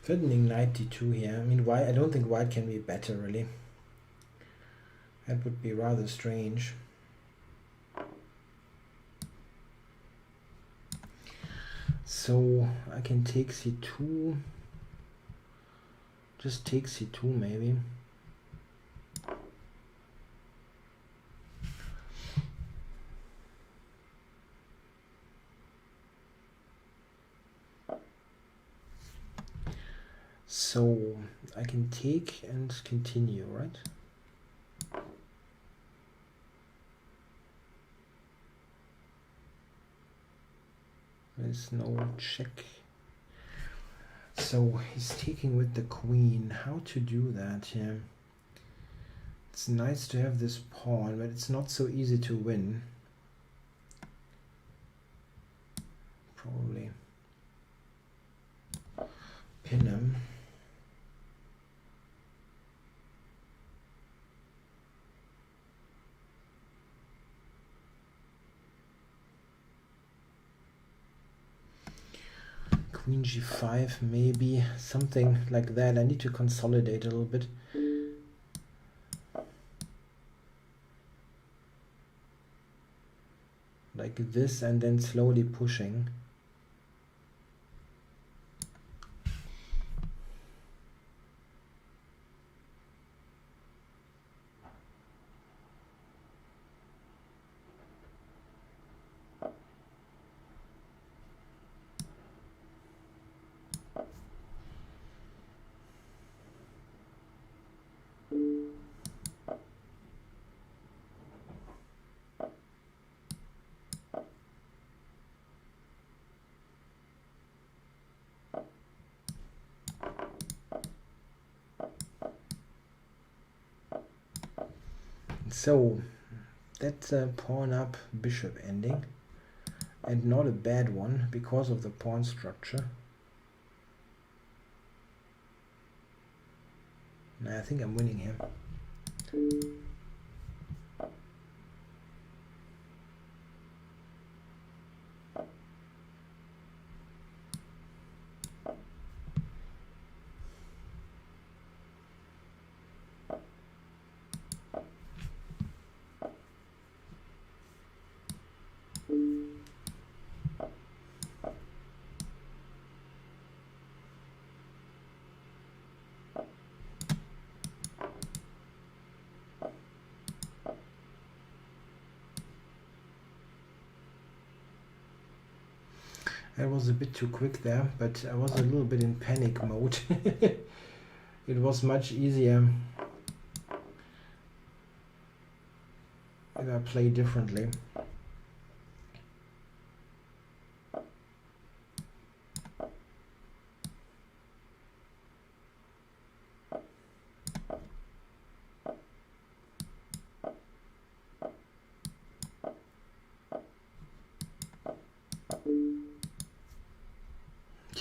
Threatening knight d2 here. I mean, why? I don't think white can be better, really. That would be rather strange. So I can take c2. Just take c2 maybe. So I can take and continue, right? There's no check. So he's taking with the queen. How to do that here? It's nice to have this pawn, but it's not so easy to win. Probably pin him. Queen g5 maybe, something like that. I need to consolidate a little bit. Like this, and then slowly pushing. So that's a pawn up bishop ending, and not a bad one because of the pawn structure. Nah, I think I'm winning here. I was a bit too quick there, but I was a little bit in panic mode. It was much easier if I play differently.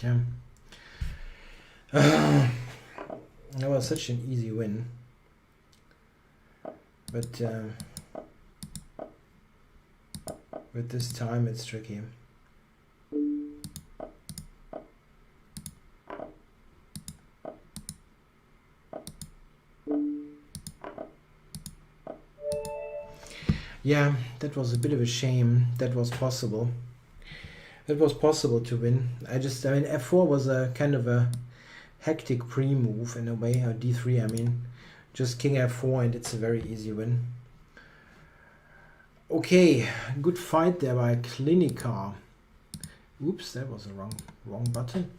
Yeah. That was such an easy win, but With this time it's tricky. Yeah, that was a bit of a shame. That was possible. It was possible to win. I mean, f4 was a kind of a hectic pre-move in a way, or d3, I mean. Just king f4 and it's a very easy win. Okay, good fight there by Clinica. Oops, that was a wrong button.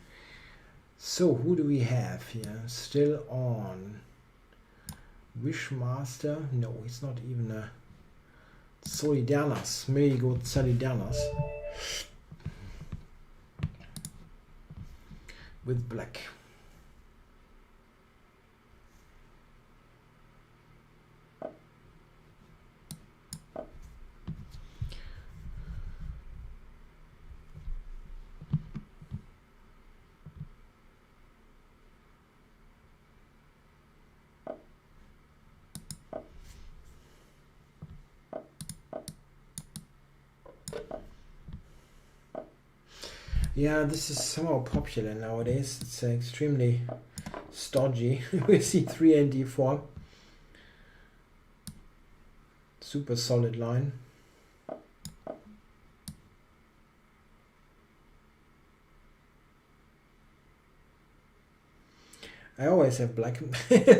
So who do we have here? Still on. Wishmaster. No, it's not even a Solidarnas. Maybe go Solidarnas. With black. Yeah, this is somehow popular nowadays. It's extremely stodgy. We see 3 and d4. Super solid line. I always have black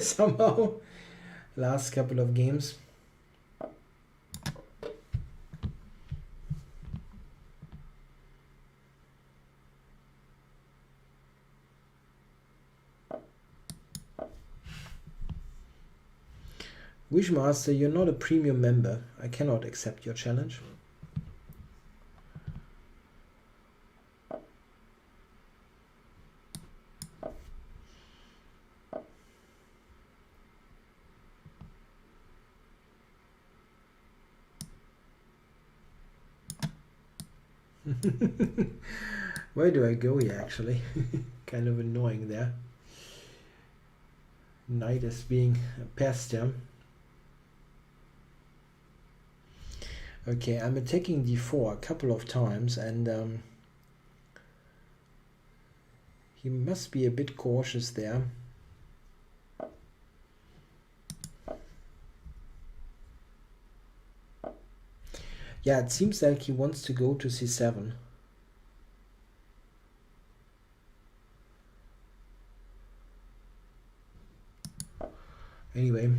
somehow. Last couple of games. Wishmaster, you're not a premium member. I cannot accept your challenge. Where do I go here actually? Kind of annoying there. Knight is being a pest, yeah. Okay, I'm attacking d4 a couple of times and he must be a bit cautious there. Yeah, it seems like he wants to go to c7. Anyway.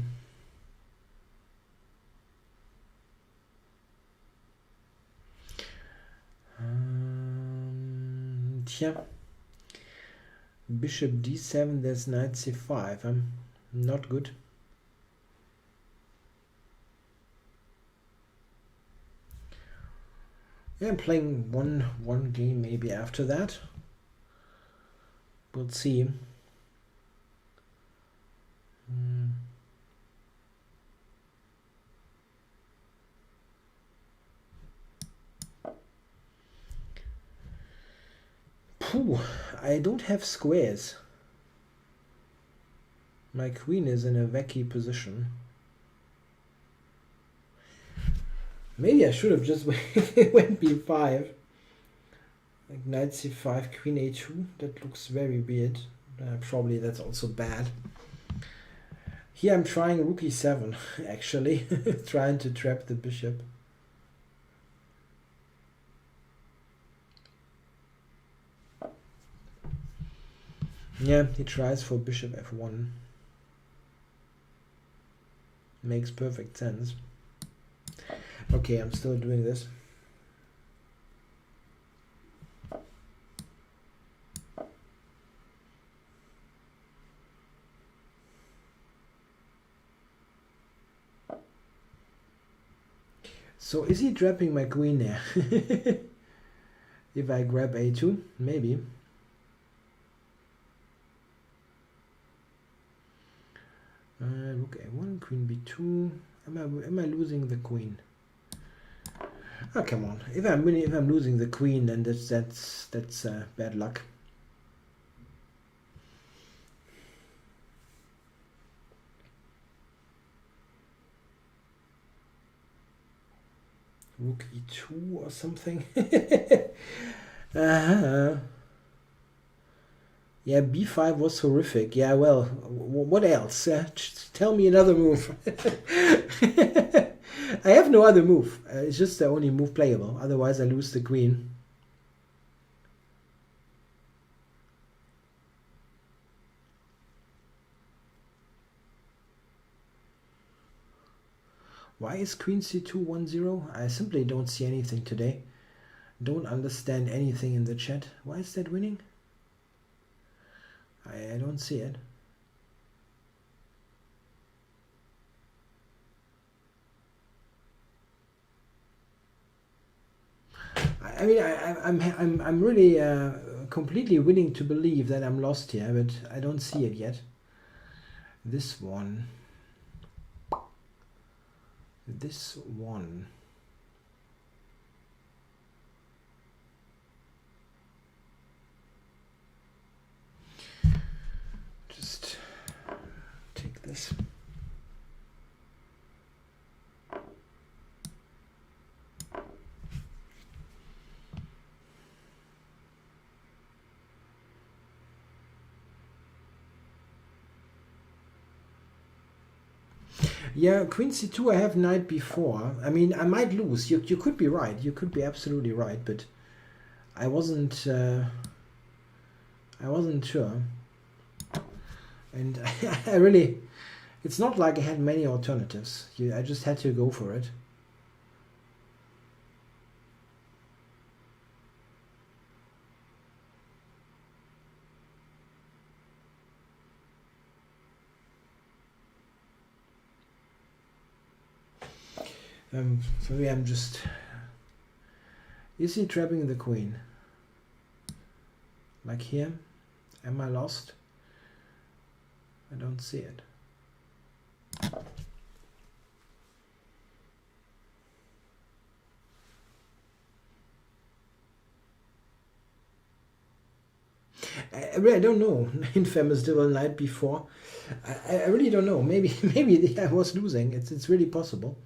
Yeah. Bishop d7, there's knight c5. Not good. Yeah, I'm playing one game maybe after that. We'll see. Pooh, I don't have squares. My queen is in a wacky position. Maybe I should have just went b5. Like knight c5, queen a2. That looks very weird. Probably that's also bad. Here I'm trying rook e7, actually. Trying to trap the bishop. Yeah, he tries for bishop f1. Makes perfect sense. Okay, I'm still doing this. So is he trapping my queen there? If I grab a2, maybe. Rook a1, queen b2. Am I losing the queen? Oh, come on. If I'm losing the queen, then that's bad luck. Rook e2 or something. Yeah, b5 was horrific. Yeah, well, what else? Tell me another move. I have no other move. It's just the only move playable. Otherwise, I lose the queen. Why is queen c2 1-0? I simply don't see anything today. Don't understand anything in the chat. Why is that winning? I don't see it. I mean, I'm really completely willing to believe that I'm lost here, but I don't see it yet. This one. This one. Just take this. Yeah, queen c2 I have knight b4. I mean, I might lose. You could be right. You could be absolutely right, but I wasn't sure. And I really, it's not like I had many alternatives. I just had to go for it. So yeah, I'm just... Is he trapping the queen? Like here? Am I lost? I don't see it. I really don't know. Infamous double knight before. I really don't know. Maybe I was losing. It's really possible.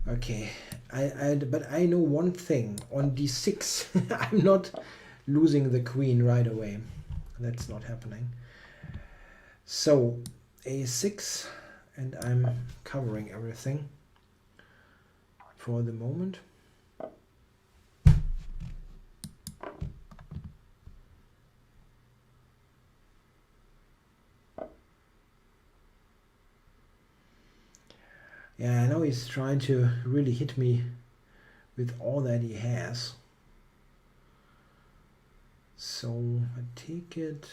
Okay, but I know one thing. On d6, I'm not losing the queen right away. That's not happening. So a6, and I'm covering everything for the moment. Yeah, I know he's trying to really hit me with all that he has. So I take it.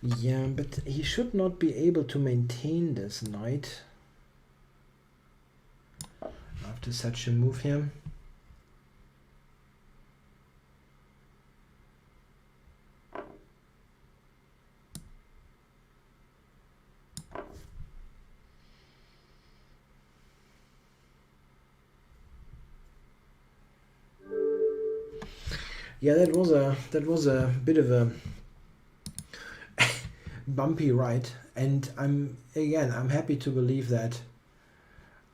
Yeah, but he should not be able to maintain this knight after such a move here. Yeah, that was a bit of a bumpy ride, and I'm happy to believe that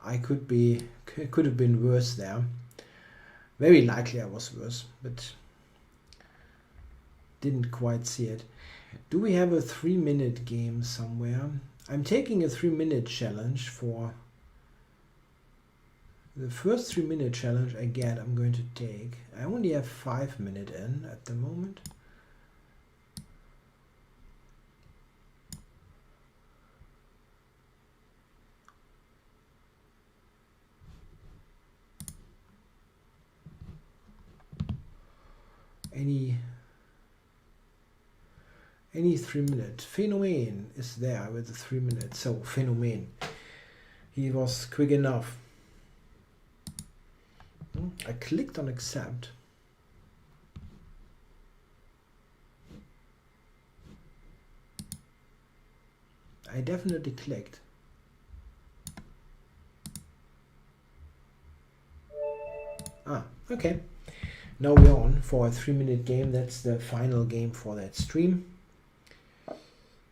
I could have been worse there. Very likely I was worse, but didn't quite see it. Do we have a 3-minute game somewhere? I'm taking a 3-minute challenge for the first 3-minute challenge I get. I'm going to take. I only have 5 minutes in at the moment. Any 3-minute. Phenomen is there with the 3 minutes. So Phenomen. He was quick enough. I clicked on accept. I definitely clicked. Ah, okay. Now we're on for a 3-minute game. That's the final game for that stream.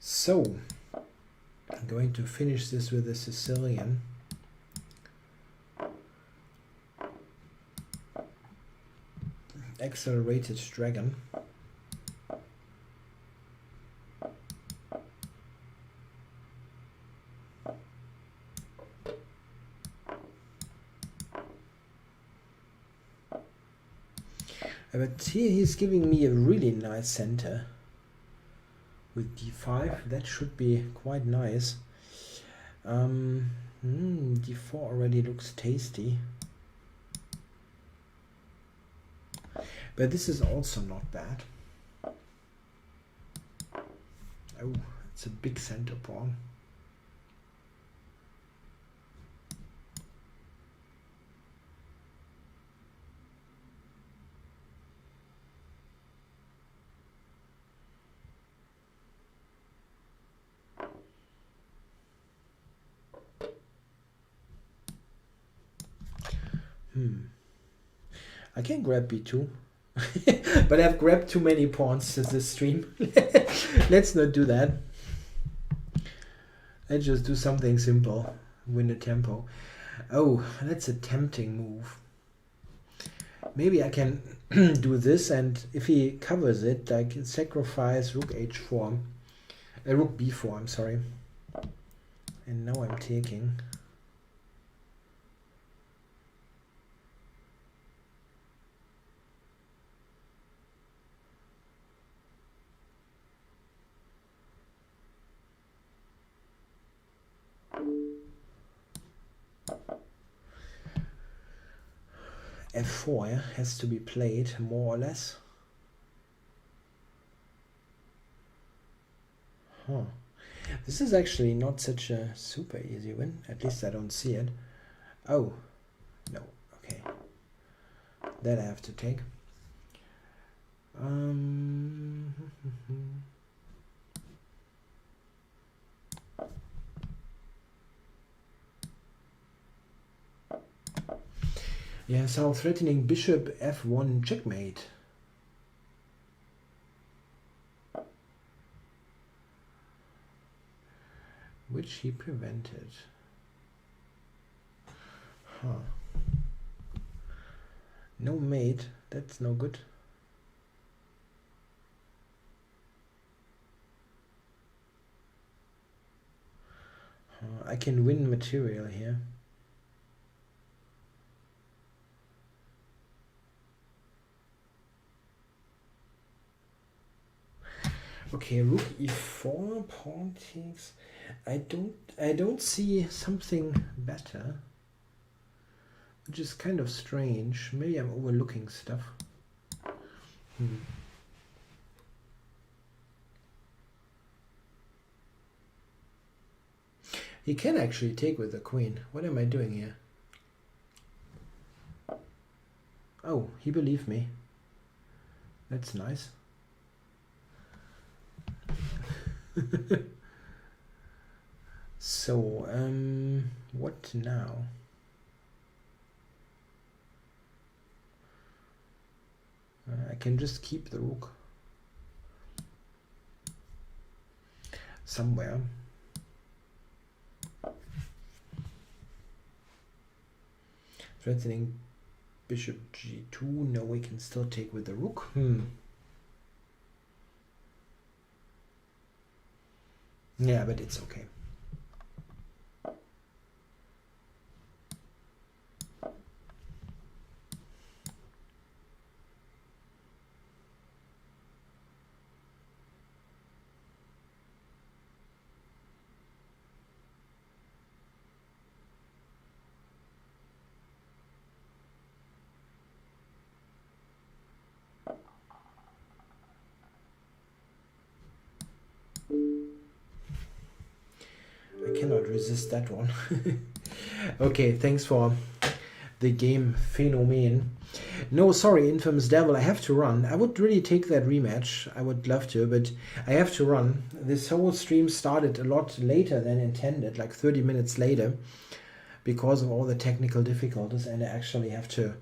So, I'm going to finish this with a Sicilian. Accelerated dragon. But here he's giving me a really nice center with d5. That should be quite nice. d4 already looks tasty. But this is also not bad. Oh, it's a big center pawn. I can grab b2. But I've grabbed too many pawns this stream. Let's not do that. Let's just do something simple. Win the tempo. Oh, that's a tempting move. Maybe I can do this, and if he covers it, like sacrifice rook h4. Rook b4, I'm sorry. And now I'm taking. f4, yeah, has to be played more or less. Huh. This is actually not such a super easy win. At least I don't see it. Oh, no. Okay. That I have to take. Yeah, so threatening bishop f1 checkmate. Which he prevented. Huh. No mate, that's no good. I can win material here. Okay, rook e4, pawn takes. I don't see something better, which is kind of strange. Maybe I'm overlooking stuff. He can actually take with the queen. What am I doing here? Oh, he believed me. That's nice. So, what now? I can just keep the rook somewhere. Threatening bishop g2. No, we can still take with the rook. Yeah, but it's okay. I cannot resist that one. Okay, thanks for the game Phänomen. No, sorry, Infamous Devil, I have to run. I would really take that rematch. I would love to, but I have to run. This whole stream started a lot later than intended, like 30 minutes later, because of all the technical difficulties, and I actually have to,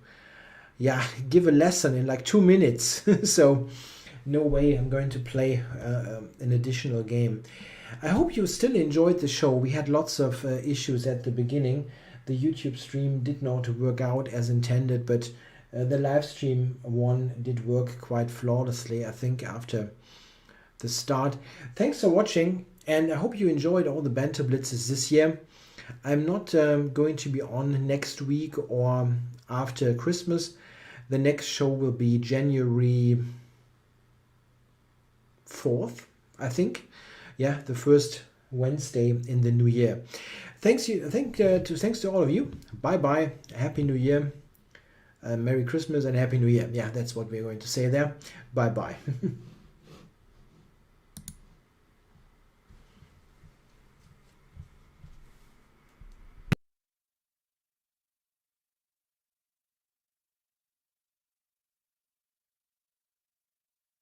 yeah, give a lesson in like 2 minutes. So no way I'm going to play an additional game. I hope you still enjoyed the show. We had lots of issues at the beginning. The YouTube stream did not work out as intended, but the live stream one did work quite flawlessly, I think, after the start. Thanks for watching, and I hope you enjoyed all the Banter Blitzes this year. I'm not going to be on next week or after Christmas. The next show will be January 4th, I think. Yeah, the first Wednesday in the new year. Thanks to all of you. Bye bye. Happy New Year. Merry Christmas and Happy New Year. Yeah, that's what we're going to say there. Bye bye.